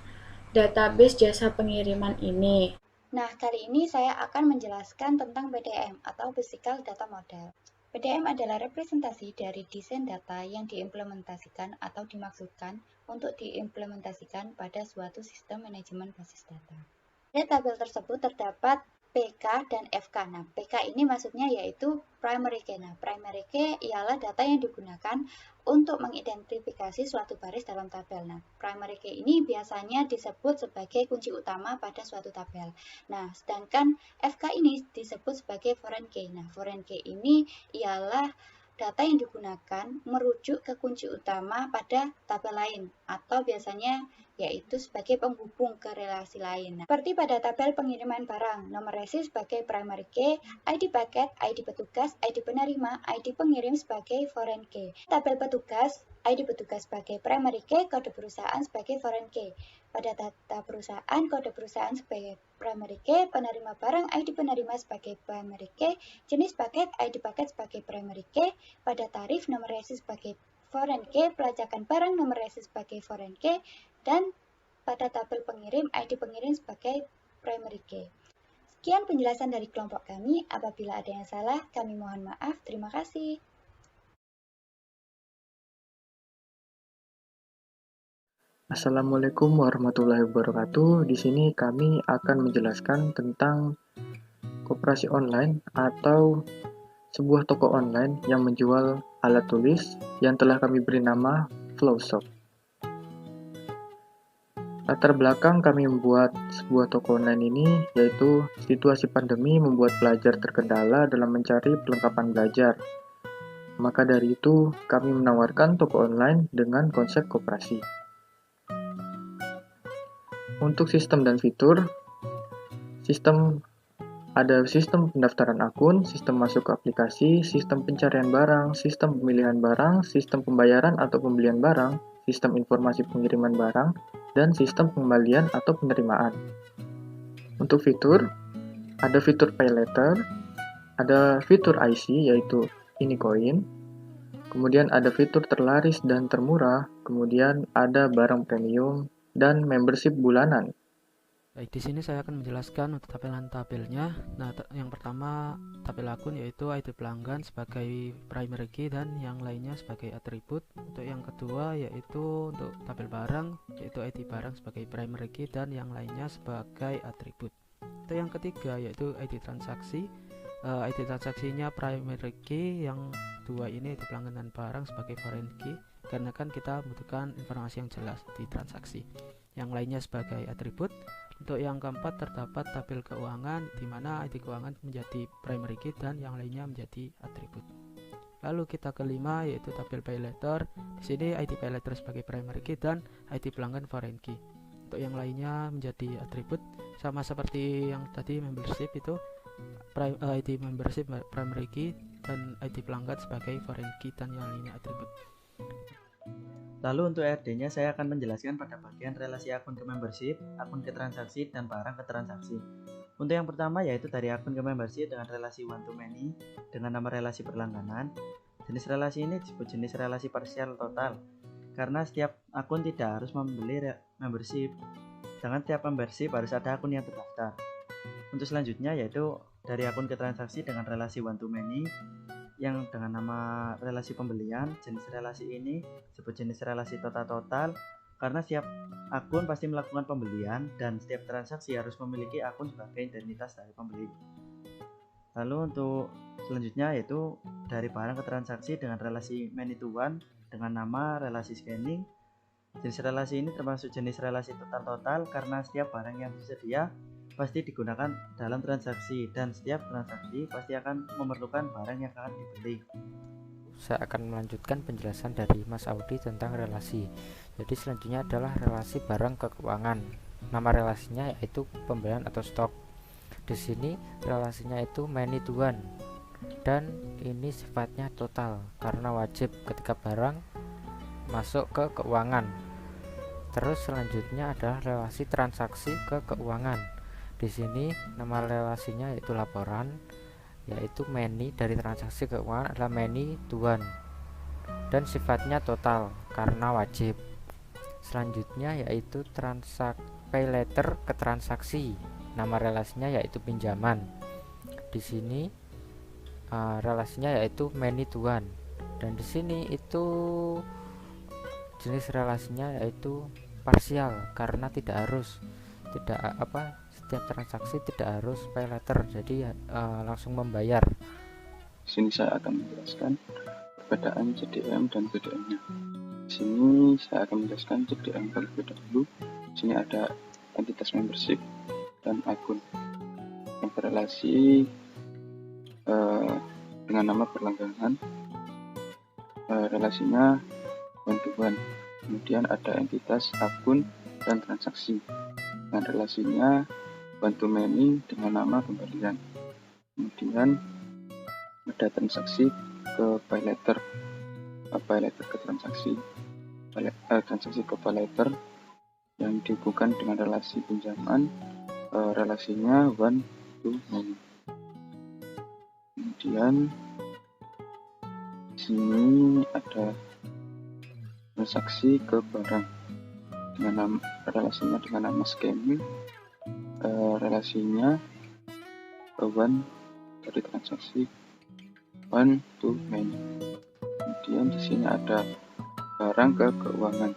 database jasa pengiriman ini. Nah, kali ini saya akan menjelaskan tentang PDM atau Physical Data Model. PDM adalah representasi dari desain data yang diimplementasikan atau dimaksudkan untuk diimplementasikan pada suatu sistem manajemen basis data. Pada tabel tersebut terdapat PK dan FK. Nah, PK ini maksudnya yaitu primary key. Nah, primary key ialah data yang digunakan untuk mengidentifikasi suatu baris dalam tabel. Nah, primary key ini biasanya disebut sebagai kunci utama pada suatu tabel. Nah, sedangkan FK ini disebut sebagai foreign key. Nah, foreign key ini ialah data yang digunakan merujuk ke kunci utama pada tabel lain atau biasanya yaitu sebagai penghubung ke relasi lain. Seperti pada tabel pengiriman barang, nomor resi sebagai primary key, ID paket, ID petugas, ID penerima, ID pengirim sebagai foreign key. Tabel petugas, ID petugas sebagai primary key, kode perusahaan sebagai foreign key. Pada data perusahaan, kode perusahaan sebagai primary key, penerima barang, ID penerima sebagai primary key, jenis paket, ID paket sebagai primary key. Pada tarif, nomor resi sebagai foreign key, pelacakan barang, nomor resi sebagai foreign key, dan pada tabel pengirim, ID pengirim sebagai primary key. Sekian penjelasan dari kelompok kami. Apabila ada yang salah, kami mohon maaf. Terima kasih. Assalamualaikum warahmatullahi wabarakatuh. Di sini kami akan menjelaskan tentang koperasi online atau sebuah toko online yang menjual alat tulis yang telah kami beri nama Flowshop. Latar belakang kami membuat sebuah toko online ini yaitu situasi pandemi membuat pelajar terkendala dalam mencari perlengkapan belajar. Maka dari itu, kami menawarkan toko online dengan konsep koperasi. Untuk sistem dan fitur, ada sistem pendaftaran akun, sistem masuk ke aplikasi, sistem pencarian barang, sistem pemilihan barang, sistem pembayaran atau pembelian barang, sistem informasi pengiriman barang, dan sistem pengembalian atau penerimaan. Untuk fitur, ada fitur Pay Later, ada fitur IC yaitu Inicoin, kemudian ada fitur terlaris dan termurah, kemudian ada barang premium, dan membership bulanan. Baik, di sini saya akan menjelaskan untuk tampilan tabelnya. Nah, yang pertama tabel akun yaitu ID pelanggan sebagai primary key dan yang lainnya sebagai atribut. Untuk yang kedua yaitu untuk tabel barang yaitu ID barang sebagai primary key dan yang lainnya sebagai atribut. Untuk yang ketiga yaitu ID transaksi. ID transaksinya primary key, yang dua ini ID pelanggan dan barang sebagai foreign key karena kan kita membutuhkan informasi yang jelas di transaksi. Yang lainnya sebagai atribut. Untuk yang keempat terdapat tabel keuangan di mana ID keuangan menjadi primary key dan yang lainnya menjadi atribut. Lalu kita kelima yaitu tabel Pay Later. Di sini ID Pay Later sebagai primary key dan ID pelanggan foreign key. Untuk yang lainnya menjadi atribut sama seperti yang tadi membership itu ID membership primary key dan ID pelanggan sebagai foreign key dan yang lainnya atribut. Lalu untuk ERD-nya saya akan menjelaskan pada bagian relasi akun ke membership, akun ke transaksi, dan barang ke transaksi. Untuk yang pertama yaitu dari akun ke membership dengan relasi one to many dengan nama relasi berlangganan. Jenis relasi ini disebut jenis relasi parsial total karena setiap akun tidak harus membeli membership. Dengan setiap membership harus ada akun yang terdaftar. Untuk selanjutnya yaitu dari akun ke transaksi dengan relasi one to many yang dengan nama relasi pembelian. Jenis relasi ini disebut jenis relasi total karena setiap akun pasti melakukan pembelian dan setiap transaksi harus memiliki akun sebagai identitas dari pembeli. Lalu untuk selanjutnya yaitu dari barang ke transaksi dengan relasi many to one dengan nama relasi scanning. Jenis relasi ini termasuk jenis relasi total karena setiap barang yang tersedia pasti digunakan dalam transaksi dan setiap transaksi pasti akan memerlukan barang yang akan dibeli. Saya akan melanjutkan penjelasan dari Mas Audi tentang relasi. Jadi selanjutnya adalah relasi barang ke keuangan. Nama relasinya yaitu pembelian atau stok. Di sini relasinya itu many to one dan ini sifatnya total karena wajib ketika barang masuk ke keuangan. Terus selanjutnya adalah relasi transaksi ke keuangan. Di sini nama relasinya yaitu laporan, yaitu many dari transaksi keuangan adalah many to one dan sifatnya total karena wajib. Selanjutnya yaitu Pay Later ke transaksi. Nama relasinya yaitu pinjaman. Di sini relasinya yaitu many to one dan di sini itu jenis relasinya yaitu parsial karena setiap transaksi tidak harus pay later, jadi langsung membayar. Di sini saya akan menjelaskan perbedaan CDM dan PDM-nya. Di sini saya akan menjelaskan CDM terlebih dahulu. Di sini ada entitas membership dan akun yang berrelasi dengan nama berlangganan. Relasinya one to one. Kemudian ada entitas akun dan transaksi dengan relasinya one to many dengan nama pembelian. Kemudian ada transaksi ke Pay Later, Pay Later ke transaksi, transaksi ke Pay Later yang dihubungkan dengan relasi pinjaman, relasinya one to many. Kemudian di sini ada transaksi ke barang dengan nama, relasinya dengan nama scanning, relasinya one dari transaksi one to many. Kemudian di sini ada barang ke keuangan.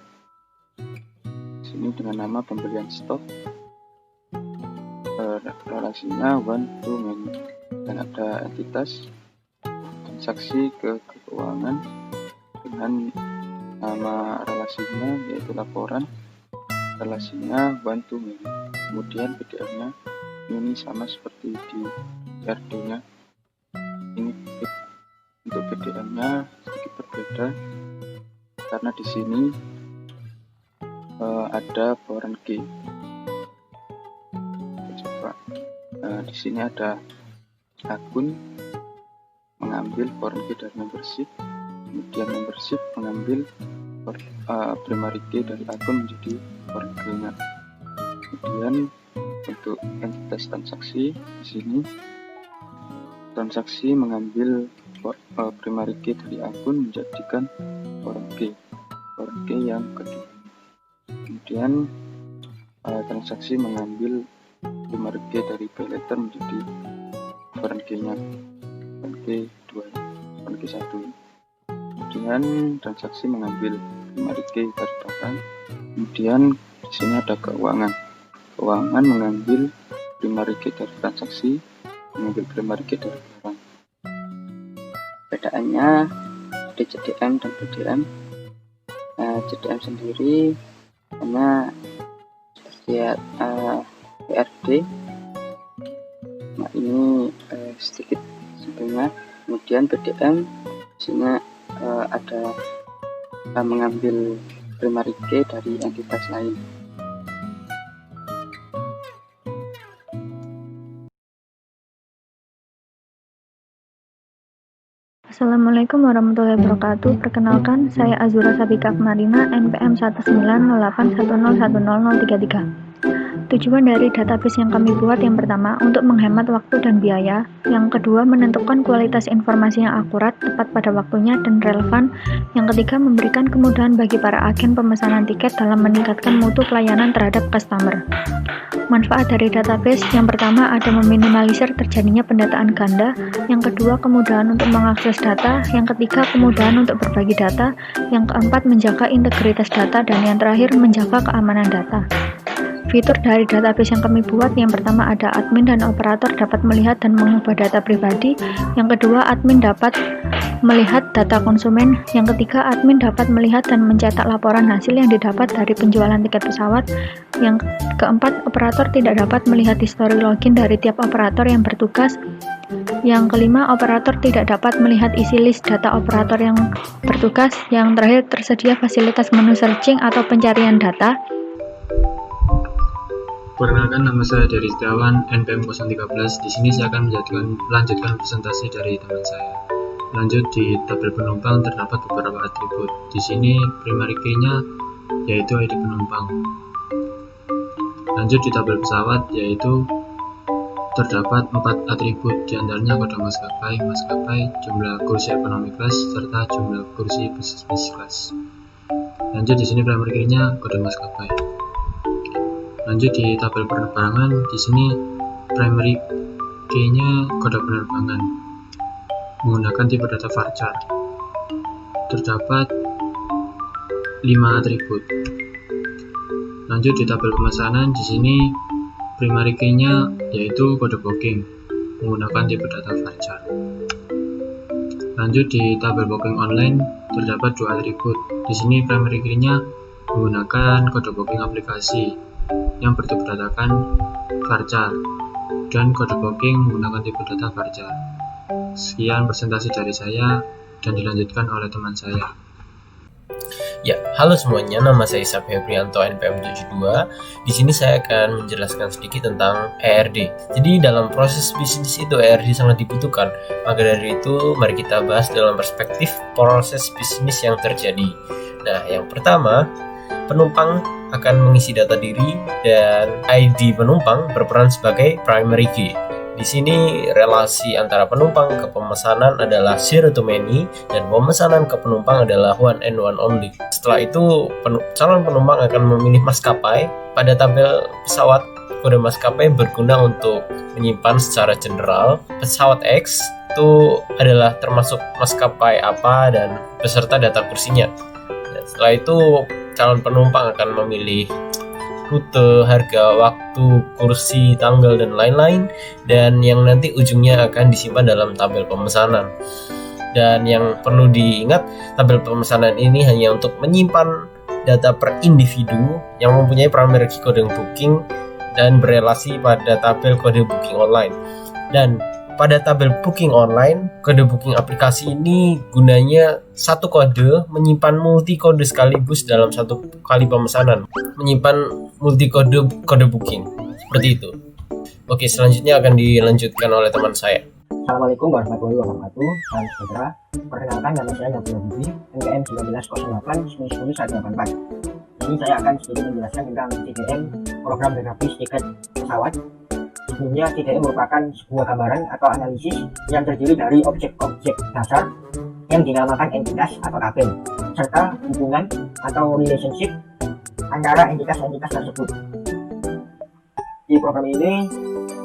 sini dengan nama pembelian stok. Relasinya one to many, dan ada entitas transaksi ke keuangan dengan nama relasinya yaitu laporan. Relasinya one to many. Kemudian PDF-nya ini sama seperti di ERD-nya. Ini untuk PDF-nya sedikit berbeda karena di sini ada foreign key. Coba di sini ada akun mengambil foreign key dari membership, kemudian membership mengambil primary key dari akun menjadi foreign key-nya. Kemudian untuk entitas transaksi di sini transaksi mengambil primary key dari akun menjadikan foreign key yang kedua. Kemudian transaksi mengambil primary key dari pay letter menjadi foreign key-nya, foreign key 2, foreign key 1. Kemudian transaksi mengambil primary key dari barang. Kemudian di sini ada keuangan mengambil primary key dari transaksi, mengambil primary key dari barang. Perbedaannya di CDM dan PDM. CDM sendiri hanya seperti ERD. Nah, ini sedikit sampingnya. Kemudian PDM di sini ada mengambil primary key dari entitas lain. Assalamualaikum warahmatullahi wabarakatuh. Perkenalkan, saya Azura Sabika Akmarina, NPM 19810101033. Tujuan dari database yang kami buat yang pertama, untuk menghemat waktu dan biaya. Yang kedua, menentukan kualitas informasi yang akurat, tepat pada waktunya, dan relevan. Yang ketiga, memberikan kemudahan bagi para agen pemesanan tiket dalam meningkatkan mutu pelayanan terhadap customer. Manfaat dari database yang pertama ada meminimalisir terjadinya pendataan ganda, yang kedua kemudahan untuk mengakses data, yang ketiga kemudahan untuk berbagi data, yang keempat menjaga integritas data, dan yang terakhir menjaga keamanan data. Fitur dari database yang kami buat yang pertama ada admin dan operator dapat melihat dan mengubah data pribadi, yang kedua admin dapat melihat data konsumen, yang ketiga admin dapat melihat dan mencetak laporan hasil yang didapat dari penjualan tiket pesawat, yang keempat operator tidak dapat melihat histori login dari tiap operator yang bertugas, yang kelima operator tidak dapat melihat isi list data operator yang bertugas, yang terakhir tersedia fasilitas menu searching atau pencarian data. Perkenalkan, nama saya Dery Setiawan, NPM 013. Di sini saya akan melanjutkan presentasi dari teman saya. Lanjut, di tabel penumpang terdapat beberapa atribut. Di sini primary key-nya yaitu ID penumpang. Lanjut di tabel pesawat, yaitu terdapat 4 atribut, diantaranya kode maskapai, jumlah kursi economy class, serta jumlah kursi business class. Lanjut di sini primary key-nya kode maskapai. Lanjut di tabel penerbangan, di sini primary key-nya kode penerbangan menggunakan tipe data varchar. Terdapat 5 atribut. Lanjut di tabel pemesanan, di sini primary key-nya yaitu kode booking menggunakan tipe data varchar. Lanjut di tabel booking online, terdapat 2 atribut. Di sini primary key-nya menggunakan kode booking aplikasi yang bertipe datakan varchar dan kode booking menggunakan tipe data varchar. Sekian presentasi dari saya dan dilanjutkan oleh teman saya. Ya, halo semuanya, nama saya Isa Febrianto, NPM 72. Di sini saya akan menjelaskan sedikit tentang ERD. Jadi dalam proses bisnis itu ERD sangat dibutuhkan. Maka dari itu, mari kita bahas dalam perspektif proses bisnis yang terjadi. Nah, yang pertama, penumpang akan mengisi data diri dan ID penumpang berperan sebagai primary key. Di sini relasi antara penumpang ke pemesanan adalah zero to many dan pemesanan ke penumpang adalah one and one only. Setelah itu calon penumpang akan memilih maskapai. Pada tabel pesawat, kode maskapai berguna untuk menyimpan secara general pesawat X itu adalah termasuk maskapai apa dan beserta data kursinya. Dan setelah itu calon penumpang akan memilih rute, harga, waktu, kursi, tanggal, dan lain-lain, dan yang nanti ujungnya akan disimpan dalam tabel pemesanan. Dan yang perlu diingat, tabel pemesanan ini hanya untuk menyimpan data per individu yang mempunyai primary key kode booking dan berelasi pada tabel kode booking online. Dan pada tabel booking online, kode booking aplikasi ini gunanya satu kode menyimpan multi kode sekaligus dalam satu kali pemesanan, menyimpan multi kode booking seperti itu. Oke, selanjutnya akan dilanjutkan oleh teman saya. Assalamualaikum warahmatullahi wabarakatuh. Salam sejahtera. Perkenalkan, nama saya Nabila Budi, NPM 1908 10184. Ini saya akan sedikit menjelaskan tentang CDM, program database tiket pesawat. Sebelumnya, CDM merupakan sebuah gambaran atau analisis yang terdiri dari objek-objek dasar yang dinamakan entitas atau tabel, serta hubungan atau relationship antara entitas-entitas tersebut. Di program ini,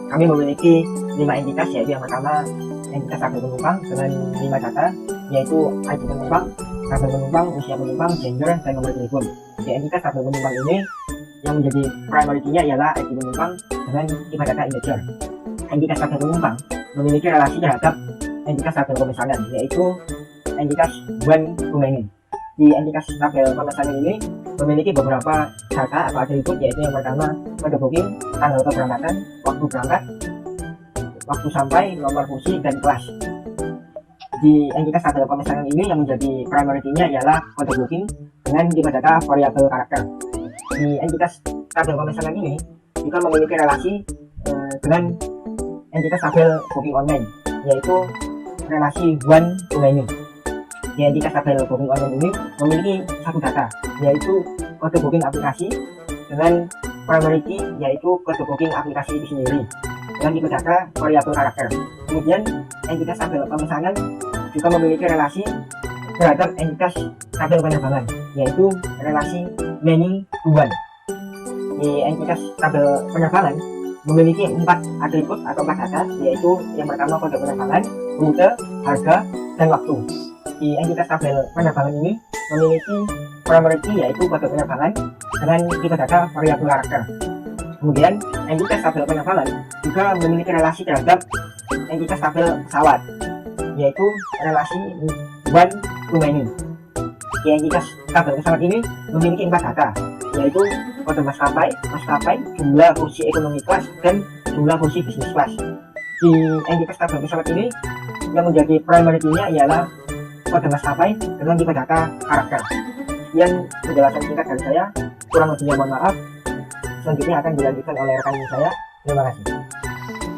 kami memiliki 5 entitas, yaitu yang pertama entitas tabel penumpang dengan 5 data, yaitu ID penumpang, tabel penumpang, usia penumpang, gender, dan nomor telepon. Di entitas tabel penumpang ini, yang menjadi primary key-nya ialah ID penumpang dengan 5 data integer. Entitas tabel penumpang memiliki relasi terhadap entitas tabel pemesanan, yaitu entitas one to many. Di entitas tabel pemesanan ini memiliki beberapa data atau atribut, yaitu yang pertama kode booking, tanggal keberangkatan, waktu berangkat, waktu sampai, nomor kursi, dan kelas. Di entitas tabel pemesanan ini yang menjadi primary key-nya ialah kode booking dengan 5 data variabel karakter. Di entitas tabel pemesanan ini juga memiliki relasi dengan entitas tabel booking online, yaitu relasi one to many. Di entitas tabel booking online ini memiliki satu data, yaitu kode booking aplikasi dengan primary key, yaitu kode booking aplikasi itu sendiri dengan tipe data variabel karakter. Kemudian entitas tabel pemesanan juga memiliki relasi terhadap entitas tabel penerbangan, yaitu relasi many to one. Di entitas tabel penerbangan memiliki 4 atribut atau 4 data, yaitu yang pertama kode penerbangan, rute, harga, dan waktu. Di entitas tabel penerbangan ini memiliki primary key, yaitu kode penerbangan dengan tipe data variabel karakter. Kemudian entitas tabel penerbangan juga memiliki relasi terhadap entitas tabel pesawat, yaitu relasi one to many. Di entitas tabel pesawat ini memiliki 4 data, yaitu kode maskapai, jumlah kursi ekonomi kelas, dan jumlah kursi bisnis kelas. Di entitas tabel pesawat ini yang menjadi primary key-nya ialah kode maskapai dengan tipe data karakter. Sekian penjelasan singkat dari saya, kurang lebihnya mohon maaf. Selanjutnya akan dilanjutkan oleh rekan saya. Terima kasih.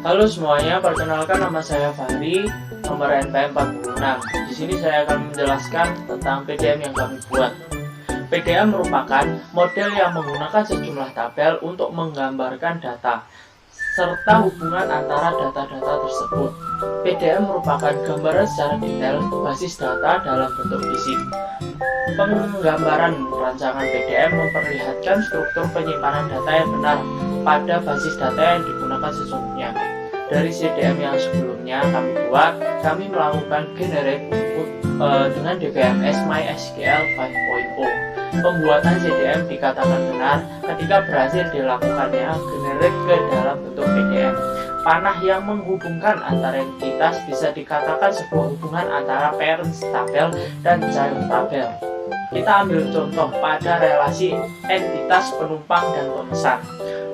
Halo semuanya, perkenalkan nama saya Fahri, nomor NPM 46. Di sini saya akan menjelaskan tentang PDM yang kami buat. PDM merupakan model yang menggunakan sejumlah tabel untuk menggambarkan data serta hubungan antara data-data tersebut. PDM merupakan gambaran secara detail basis data dalam bentuk fisik. Penggambaran rancangan PDM memperlihatkan struktur penyimpanan data yang benar pada basis data yang digunakan sesungguhnya. Dari CDM yang sebelumnya kami melakukan generate dengan DBMS MySQL 5.0. Pembuatan CDM dikatakan benar ketika berhasil dilakukannya generate ke dalam bentuk PDM. Panah yang menghubungkan antara entitas bisa dikatakan sebuah hubungan antara parent tabel dan child tabel. Kita ambil contoh pada relasi entitas penumpang dan pemesan.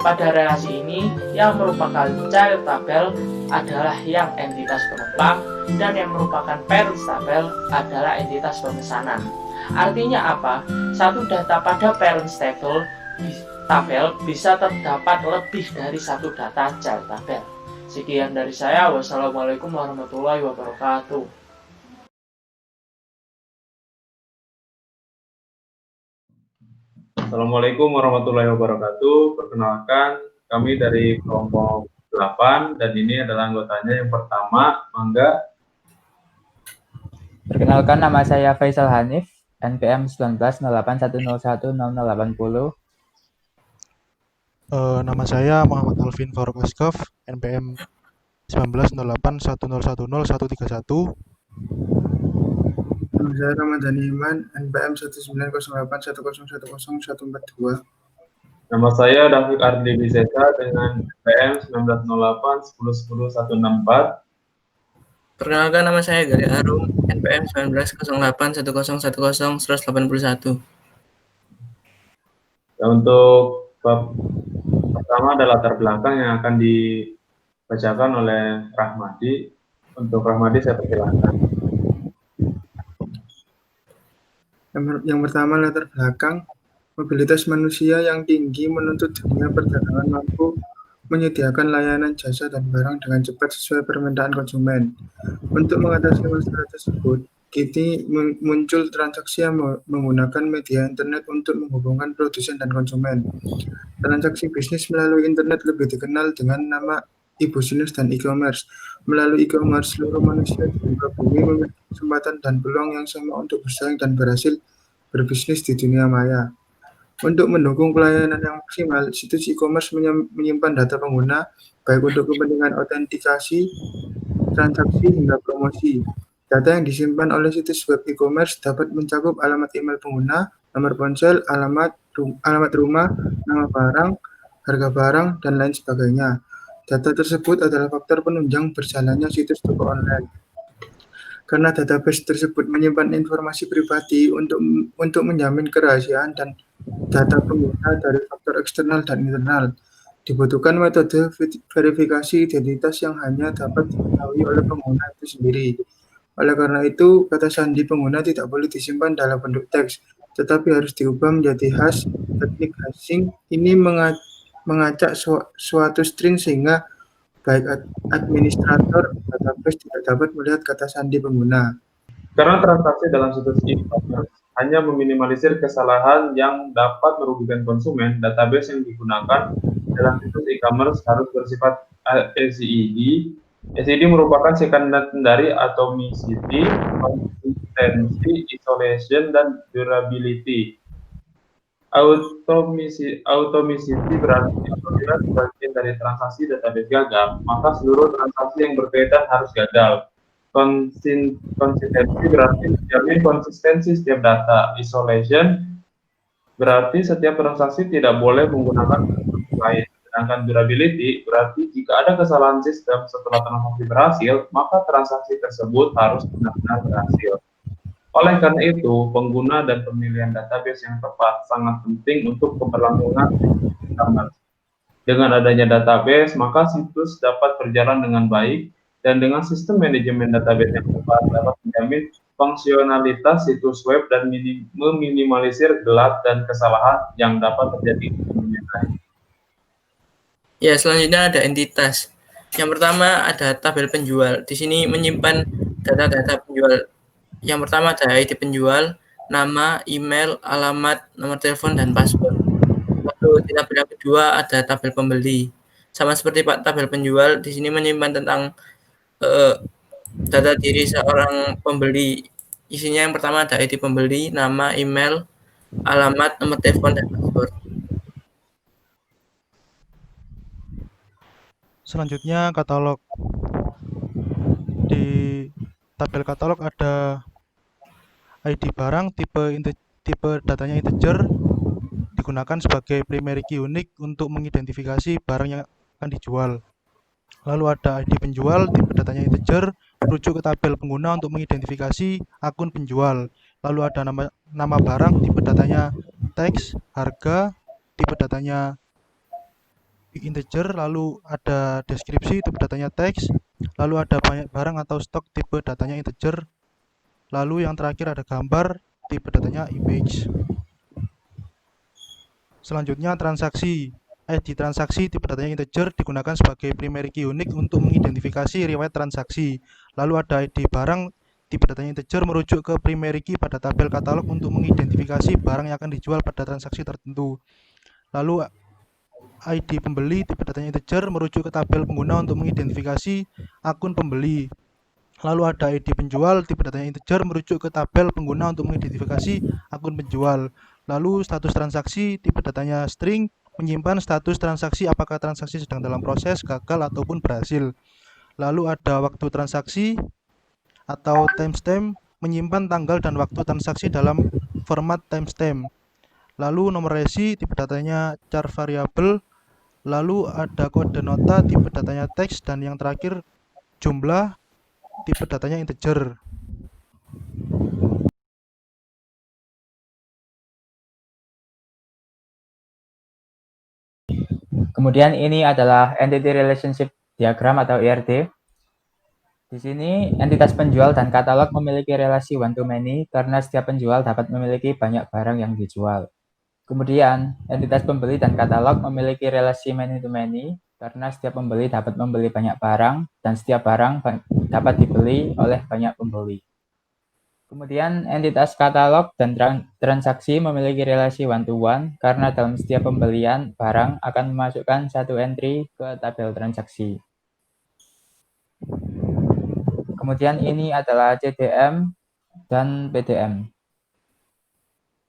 Pada relasi ini, yang merupakan child tabel adalah yang entitas penumpang dan yang merupakan parent tabel adalah entitas pemesanan. Artinya apa? Satu data pada parent tabel bisa terdapat lebih dari satu data child tabel. Sekian dari saya. Wassalamualaikum warahmatullahi wabarakatuh. Assalamualaikum warahmatullahi wabarakatuh. Perkenalkan, kami dari kelompok 8 dan ini adalah anggotanya. Yang pertama, Mangga. Perkenalkan, nama saya Faisal Hanif, NPM 1908101080. Nama saya Muhammad Alvin Faruk Askaf, NPM 190810100131. Nama saya Ramadhani Iman, NPM 190810101042. Nama saya David Ardi Bisesa dengan NPM 1908 10 10 164. Perkenalkan, nama saya Gali Arum, NPM 1908 1010 181. Ya, untuk bab pertama ada latar belakang yang akan dibacakan oleh Rahmadi. Untuk Rahmadi saya persilahkan. Yang pertama, latar belakang. Mobilitas manusia yang tinggi menuntut dunia perdagangan mampu menyediakan layanan jasa dan barang dengan cepat sesuai permintaan konsumen. Untuk mengatasi masalah tersebut, kini muncul transaksi yang menggunakan media internet untuk menghubungkan produsen dan konsumen. Transaksi bisnis melalui internet lebih dikenal dengan nama e-business dan e-commerce. Melalui e-commerce, seluruh manusia di muka bumi memiliki kesempatan dan peluang yang sama untuk bersaing dan berhasil berbisnis di dunia maya. Untuk mendukung pelayanan yang maksimal, situs e-commerce menyimpan data pengguna, baik untuk kepentingan autentikasi, transaksi, hingga promosi. Data yang disimpan oleh situs web e-commerce dapat mencakup alamat email pengguna, nomor ponsel, alamat rumah, nama barang, harga barang, dan lain sebagainya. Data tersebut adalah faktor penunjang berjalannya situs toko online. Karena database tersebut menyimpan informasi pribadi untuk menjamin kerahasiaan dan data pengguna dari faktor eksternal dan internal, dibutuhkan metode verifikasi identitas yang hanya dapat diketahui oleh pengguna itu sendiri. Oleh karena itu, kata sandi pengguna tidak boleh disimpan dalam bentuk teks, tetapi harus diubah menjadi hash. Teknik hashing ini mengacak suatu string sehingga baik administrator database tidak dapat melihat kata sandi pengguna. Karena transaksi dalam situs e-commerce hanya meminimalisir kesalahan yang dapat merugikan konsumen, database yang digunakan dalam situs e-commerce harus bersifat SID. SID merupakan secondary atomicity, consistency, isolation, dan durability. Automicity berarti apabila sebagian dari transaksi database gagal, maka seluruh transaksi yang berkaitan harus gagal. Konsistensi berarti menjamin konsistensi setiap data. Isolation berarti setiap transaksi tidak boleh menggunakan transaksi lain. Sedangkan durability berarti jika ada kesalahan sistem setelah transaksi berhasil, maka transaksi tersebut harus benar-benar berhasil. Oleh karena itu, pengguna dan pemilihan database yang tepat sangat penting untuk keberlangsungan e-commerce. Dengan adanya database, maka situs dapat berjalan dengan baik, dan dengan sistem manajemen database yang tepat dapat menjamin fungsionalitas situs web dan meminimalisir gelat dan kesalahan yang dapat terjadi di dunia lain. Ya, selanjutnya ada entitas. Yang pertama ada tabel penjual. Di sini menyimpan data-data penjual. Yang pertama ada ID penjual, nama, email, alamat, nomor telepon, dan password. Lalu di tabel yang kedua ada tabel pembeli. Sama seperti tabel penjual, di sini menyimpan tentang data diri seorang pembeli. Isinya yang pertama ada ID pembeli, nama, email, alamat, nomor telepon, dan password. Selanjutnya katalog. Di tabel katalog ada ID barang, tipe datanya integer, digunakan sebagai primary key unik untuk mengidentifikasi barang yang akan dijual. Lalu ada ID penjual, tipe datanya integer, merujuk ke tabel pengguna untuk mengidentifikasi akun penjual. Lalu ada nama barang, tipe datanya teks, harga, tipe datanya integer, lalu ada deskripsi, tipe datanya teks, lalu ada banyak barang atau stok, tipe datanya integer. Lalu yang terakhir ada gambar, tipe datanya image. Selanjutnya transaksi. ID transaksi, tipe datanya integer, digunakan sebagai primary key unik untuk mengidentifikasi riwayat transaksi. Lalu ada ID barang, tipe datanya integer, merujuk ke primary key pada tabel katalog untuk mengidentifikasi barang yang akan dijual pada transaksi tertentu. Lalu ID pembeli, tipe datanya integer, merujuk ke tabel pengguna untuk mengidentifikasi akun pembeli. Lalu ada ID penjual, tipe datanya integer, merujuk ke tabel pengguna untuk mengidentifikasi akun penjual. Lalu status transaksi, tipe datanya string, menyimpan status transaksi apakah transaksi sedang dalam proses, gagal, ataupun berhasil. Lalu ada waktu transaksi atau timestamp, menyimpan tanggal dan waktu transaksi dalam format timestamp. lalu nomor resi, tipe datanya char variabel, lalu ada kode nota, tipe datanya teks, dan yang terakhir jumlah, tipe datanya integer. Kemudian ini adalah Entity Relationship Diagram atau ERD. Di sini entitas penjual dan katalog memiliki relasi one to many karena setiap penjual dapat memiliki banyak barang yang dijual. Kemudian entitas pembeli dan katalog memiliki relasi many to many karena setiap pembeli dapat membeli banyak barang dan setiap barang dapat dibeli oleh banyak pembeli. Kemudian entitas katalog dan transaksi memiliki relasi one to one karena dalam setiap pembelian barang akan memasukkan satu entry ke tabel transaksi. Kemudian ini adalah CDM dan PDM.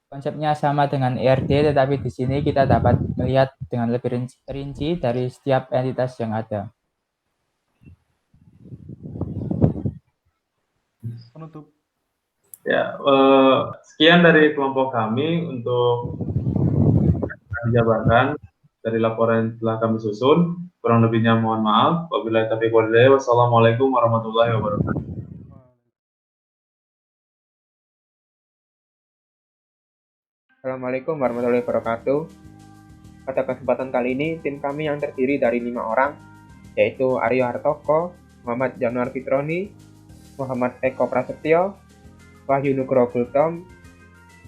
Konsepnya sama dengan ERD, tetapi di sini kita dapat melihat dengan lebih rinci dari setiap entitas yang ada. Penutup. Ya, sekian dari kelompok kami untuk dijabarkan dari laporan yang telah kami susun. Kurang lebihnya mohon maaf. Wabillahi taufiq wal hidayah. Wassalamualaikum warahmatullahi wabarakatuh. Assalamualaikum warahmatullahi wabarakatuh. Pada kesempatan kali ini, tim kami yang terdiri dari 5 orang, yaitu Aryo Hartoko, Muhammad Januar Fitroni, Muhammad Eko Prasetyo, Wahyu Nugroho Gultom,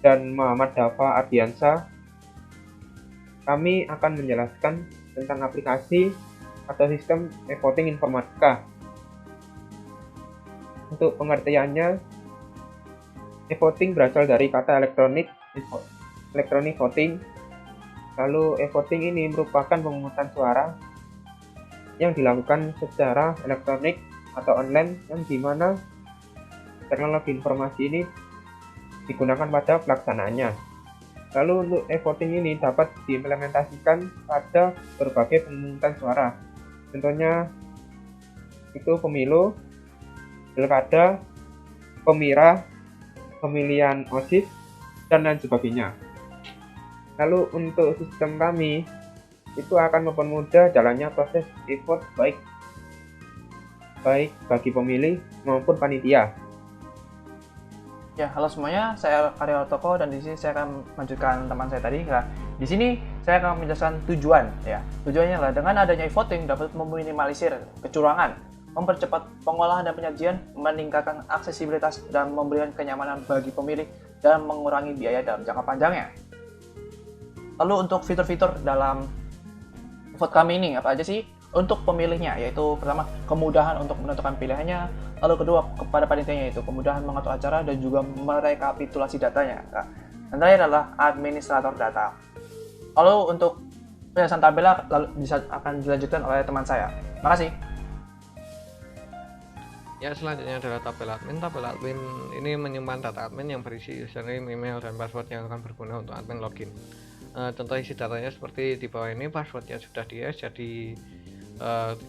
dan Muhammad Dafa Ardiansa. Kami akan menjelaskan tentang aplikasi atau sistem e-voting informatika. Untuk pengertiannya, e-voting berasal dari kata elektronik voting. Lalu e-voting ini merupakan pemungutan suara yang dilakukan secara elektronik atau online, yang dimana teknologi informasi ini digunakan pada pelaksanaannya. Lalu untuk e-voting ini dapat diimplementasikan pada berbagai pemungutan suara. Contohnya itu pemilu, pilkada, pemira, pemilihan OSIS, dan lain sebagainya. Lalu untuk sistem kami itu akan mempermudah jalannya proses e-vote baik bagi pemilih maupun panitia. Ya, halo semuanya, saya Aryo Hartoko dan di sini saya akan melanjutkan teman saya tadi. Nah, di sini saya akan menjelaskan tujuan. Ya, tujuannya adalah dengan adanya e-voting dapat meminimalisir kecurangan, mempercepat pengolahan dan penyajian, meningkatkan aksesibilitas dan memberikan kenyamanan bagi pemilih dan mengurangi biaya dalam jangka panjangnya. Lalu untuk fitur-fitur dalam vote kami ini apa aja sih? Untuk pemilihnya, yaitu pertama kemudahan untuk menentukan pilihannya, lalu kedua kepada panitianya yaitu kemudahan mengatur acara dan juga merekapitulasi datanya. Nah, yang terakhir adalah administrator data. Lalu untuk penjelasan tabel akan dilanjutkan oleh teman saya. Makasih. Ya, selanjutnya adalah tabel admin. Tabel admin ini menyimpan data admin yang berisi username, email, dan password yang akan berguna untuk admin login. Contoh isi datanya seperti di bawah ini, passwordnya sudah di-hash, jadi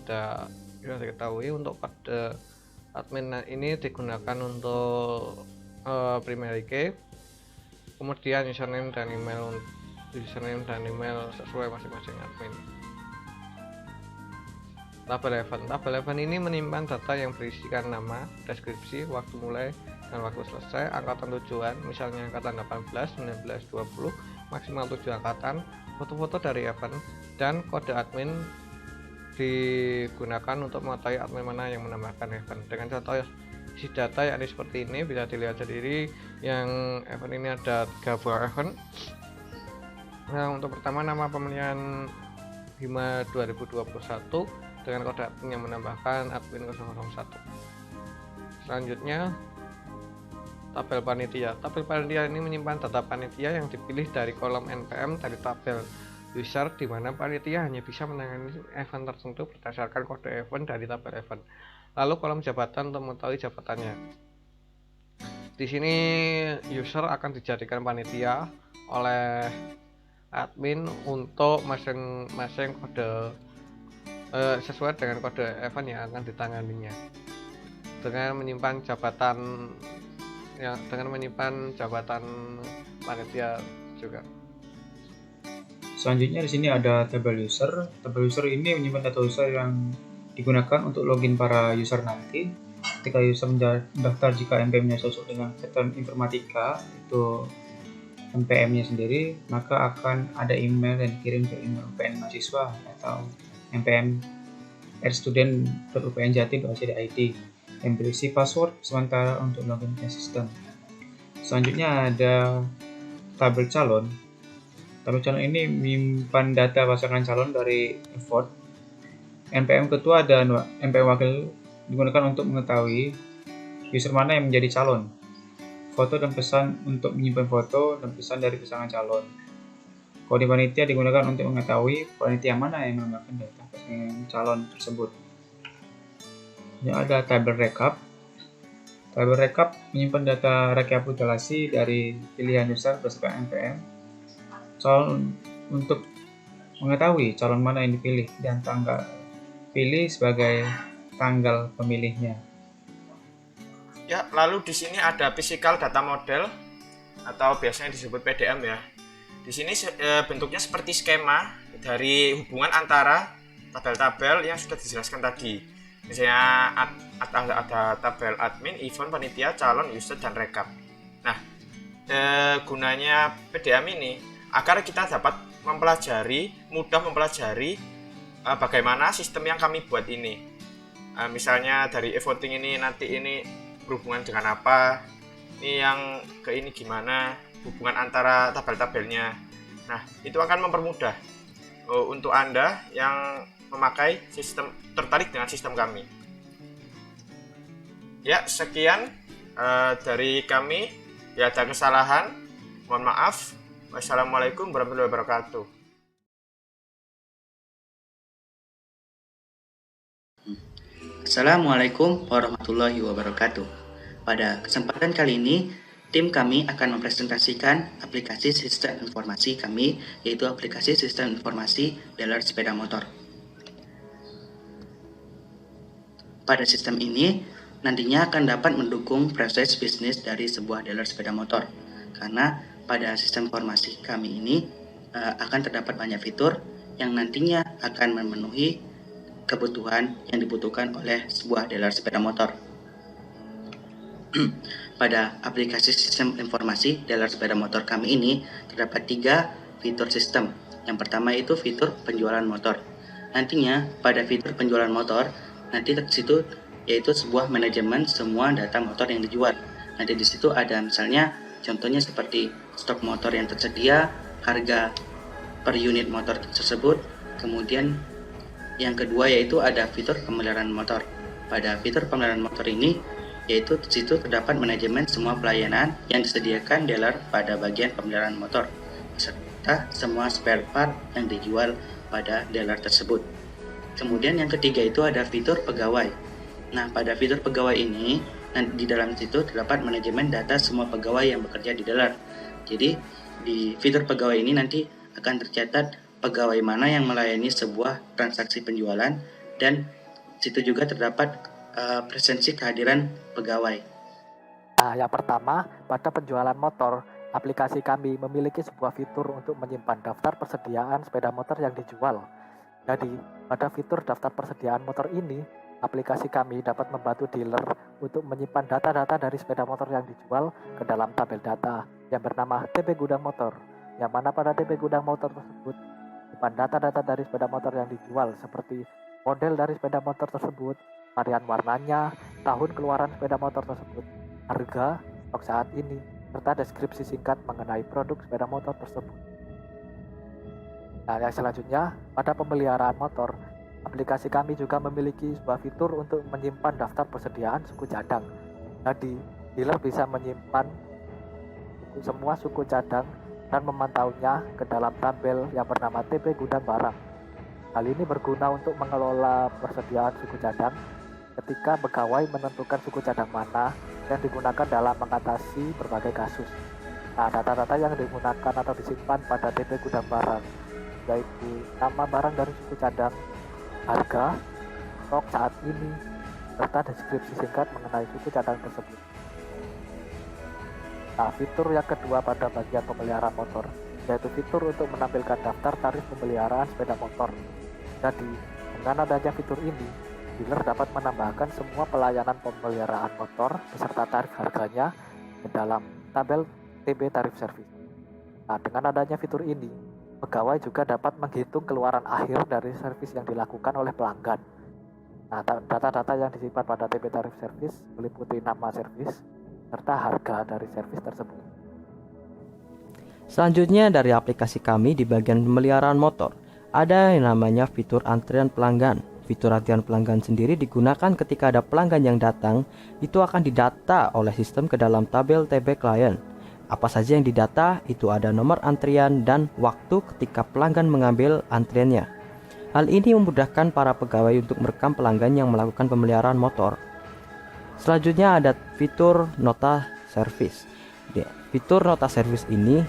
tidak bisa diketahui. Untuk kode admin ini digunakan untuk primary key, kemudian username dan email sesuai masing-masing admin. Tabel event ini menyimpan data yang berisikan nama, deskripsi, waktu mulai dan waktu selesai, angkatan tujuan, misalnya angkatan 18, 19, 20, maksimal 7 angkatan, foto-foto dari event, dan kode admin digunakan untuk mengetahui admin mana yang menambahkan event. Dengan contoh isi data yakni seperti ini, bisa dilihat sendiri. Yang event ini ada 3 buah event. Nah, untuk pertama nama pemilihan Bima 2021 dengan kode admin yang menambahkan admin 001. Selanjutnya tabel panitia. Tabel panitia ini menyimpan data panitia yang dipilih dari kolom NPM dari tabel user, di mana panitia hanya bisa menangani event tertentu berdasarkan kode event dari tabel event. Lalu kolom jabatan untuk mengetahui jabatannya. Di sini user akan dijadikan panitia oleh admin untuk masing-masing kode sesuai dengan kode event yang akan ditanganinya, dengan menyimpan jabatan panitia juga. Selanjutnya di sini ada tabel user. Tabel user ini menyimpan data user yang digunakan untuk login para user nanti. Ketika user mendaftar, jika NPM-nya cocok dengan pattern informatika, itu NPM-nya sendiri, maka akan ada email yang dikirim ke email UPN mahasiswa atau NPM rstudent.upnjati.ac.id yang berisi password sementara untuk login ke sistem. Selanjutnya ada tabel calon. Tabel calon ini menyimpan data pasangan calon dari effort. NPM ketua dan NPM wakil digunakan untuk mengetahui user mana yang menjadi calon. Foto dan pesan untuk menyimpan foto dan pesan dari pasangan calon. Kode panitia digunakan untuk mengetahui panitia mana yang menambahkan data pasangan calon tersebut. Yang ada tabel rekap. Tabel rekap menyimpan data rekapitulasi dari pilihan user berdasarkan NPM calon untuk mengetahui calon mana yang dipilih dan tanggal pilih sebagai tanggal pemilihnya. Ya, lalu di sini ada physical data model atau biasanya disebut PDM ya. Di sini bentuknya seperti skema dari hubungan antara tabel-tabel yang sudah dijelaskan tadi. Misalnya ada tabel admin, event, panitia, calon, user, dan rekap. Nah, gunanya PDM ini agar kita dapat mudah mempelajari bagaimana sistem yang kami buat ini. Misalnya dari e-voting ini nanti ini berhubungan dengan apa, ini yang ke ini gimana, hubungan antara tabel-tabelnya. Nah, itu akan mempermudah untuk Anda yang memakai sistem, tertarik dengan sistem kami. Ya, sekian dari kami. Ya, ada kesalahan, mohon maaf. Wassalamualaikum warahmatullahi wabarakatuh. Assalamualaikum warahmatullahi wabarakatuh. Pada kesempatan kali ini, tim kami akan mempresentasikan aplikasi sistem informasi kami, yaitu aplikasi sistem informasi dealer sepeda motor. Pada sistem ini, nantinya akan dapat mendukung proses bisnis dari sebuah dealer sepeda motor. Karena pada sistem informasi kami ini akan terdapat banyak fitur yang nantinya akan memenuhi kebutuhan yang dibutuhkan oleh sebuah dealer sepeda motor. Pada aplikasi sistem informasi dealer sepeda motor kami ini terdapat 3 fitur sistem. Yang pertama itu fitur penjualan motor. Nantinya pada fitur penjualan motor nanti di situ yaitu sebuah manajemen semua data motor yang dijual. Nanti di situ ada misalnya contohnya seperti stok motor yang tersedia, harga per unit motor tersebut, kemudian yang kedua yaitu ada fitur pemeliharaan motor. Pada fitur pemeliharaan motor ini yaitu di situ terdapat manajemen semua pelayanan yang disediakan dealer pada bagian pemeliharaan motor serta semua spare part yang dijual pada dealer tersebut. Kemudian yang ketiga itu ada fitur pegawai. Nah, pada fitur pegawai ini di dalam situ terdapat manajemen data semua pegawai yang bekerja di dealer. Jadi di fitur pegawai ini nanti akan tercatat pegawai mana yang melayani sebuah transaksi penjualan dan situ juga terdapat presensi kehadiran pegawai. Nah, yang pertama, pada penjualan motor, aplikasi kami memiliki sebuah fitur untuk menyimpan daftar persediaan sepeda motor yang dijual. Jadi, pada fitur daftar persediaan motor ini, aplikasi kami dapat membantu dealer untuk menyimpan data-data dari sepeda motor yang dijual ke dalam tabel data yang bernama TP Gudang Motor, yang mana pada TP Gudang Motor tersebut menyimpan data-data dari sepeda motor yang dijual seperti model dari sepeda motor tersebut, varian warnanya, tahun keluaran sepeda motor tersebut, harga, stok saat ini, serta deskripsi singkat mengenai produk sepeda motor tersebut. Nah, yang selanjutnya, pada pemeliharaan motor, aplikasi kami juga memiliki sebuah fitur untuk menyimpan daftar persediaan suku cadang. Jadi, dealer bisa menyimpan semua suku cadang dan memantaunya ke dalam tabel yang bernama TP Gudang Barang. Hal ini berguna untuk mengelola persediaan suku cadang ketika pegawai menentukan suku cadang mana yang digunakan dalam mengatasi berbagai kasus. Nah, data-data yang digunakan atau disimpan pada TP Gudang Barang yaitu nama barang dari suku cadang, harga, stok saat ini, serta deskripsi singkat mengenai suku cadang tersebut. Nah, fitur yang kedua pada bagian pemeliharaan motor yaitu fitur untuk menampilkan daftar tarif pemeliharaan sepeda motor. Jadi, dengan adanya fitur ini, dealer dapat menambahkan semua pelayanan pemeliharaan motor beserta tarif harganya di dalam tabel TB tarif servis. Nah, dengan adanya fitur ini, pegawai juga dapat menghitung keluaran akhir dari servis yang dilakukan oleh pelanggan. Nah, data-data yang disimpan pada TB tarif servis meliputi nama servis serta harga dari servis tersebut. Selanjutnya dari aplikasi kami di bagian pemeliharaan motor, ada yang namanya fitur antrian pelanggan. Fitur antrian pelanggan sendiri digunakan ketika ada pelanggan yang datang, itu akan didata oleh sistem ke dalam tabel TB klien. Apa saja yang didata, itu ada nomor antrian dan waktu ketika pelanggan mengambil antriannya. Hal ini memudahkan para pegawai untuk merekam pelanggan yang melakukan pemeliharaan motor. Selanjutnya ada fitur nota servis. Fitur nota servis ini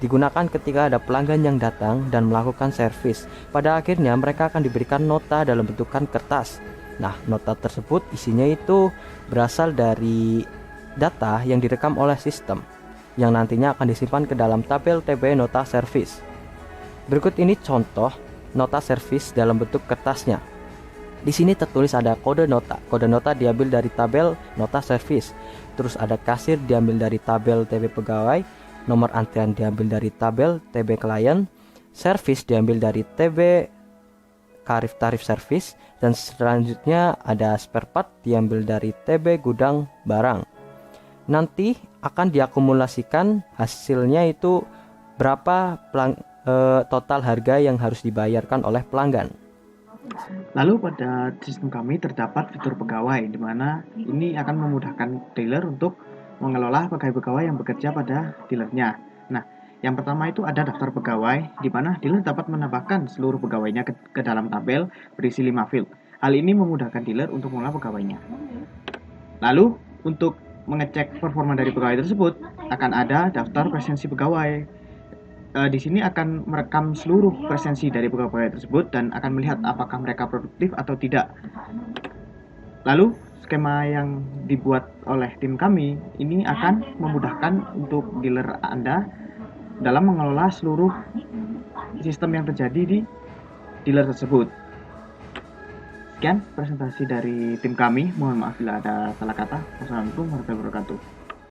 digunakan ketika ada pelanggan yang datang dan melakukan servis. Pada akhirnya mereka akan diberikan nota dalam bentukan kertas. Nah, nota tersebut isinya itu berasal dari data yang direkam oleh sistem, yang nantinya akan disimpan ke dalam tabel TB nota servis. Berikut ini contoh nota servis dalam bentuk kertasnya. Di sini tertulis ada kode nota. Kode nota diambil dari tabel nota servis. Terus ada kasir diambil dari tabel TB pegawai, nomor antrian diambil dari tabel TB klien, servis diambil dari TB tarif servis, dan selanjutnya ada spare part diambil dari TB gudang barang. Nanti akan diakumulasikan hasilnya itu berapa total harga yang harus dibayarkan oleh pelanggan. Lalu pada sistem kami terdapat fitur pegawai, di mana ini akan memudahkan dealer untuk mengelola pegawai-pegawai yang bekerja pada dealernya. Nah, yang pertama itu ada daftar pegawai, di mana dealer dapat menambahkan seluruh pegawainya ke dalam tabel berisi 5 field. Hal ini memudahkan dealer untuk mengelola pegawainya. Lalu, untuk mengecek performa dari pegawai tersebut, akan ada daftar presensi pegawai. Di sini akan merekam seluruh presensi dari pegawai tersebut dan akan melihat apakah mereka produktif atau tidak. Lalu, skema yang dibuat oleh tim kami ini akan memudahkan untuk dealer Anda dalam mengelola seluruh sistem yang terjadi di dealer tersebut. Sekian presentasi dari tim kami. Mohon maaf bila ada salah kata. Wassalamualaikum warahmatullahi wabarakatuh.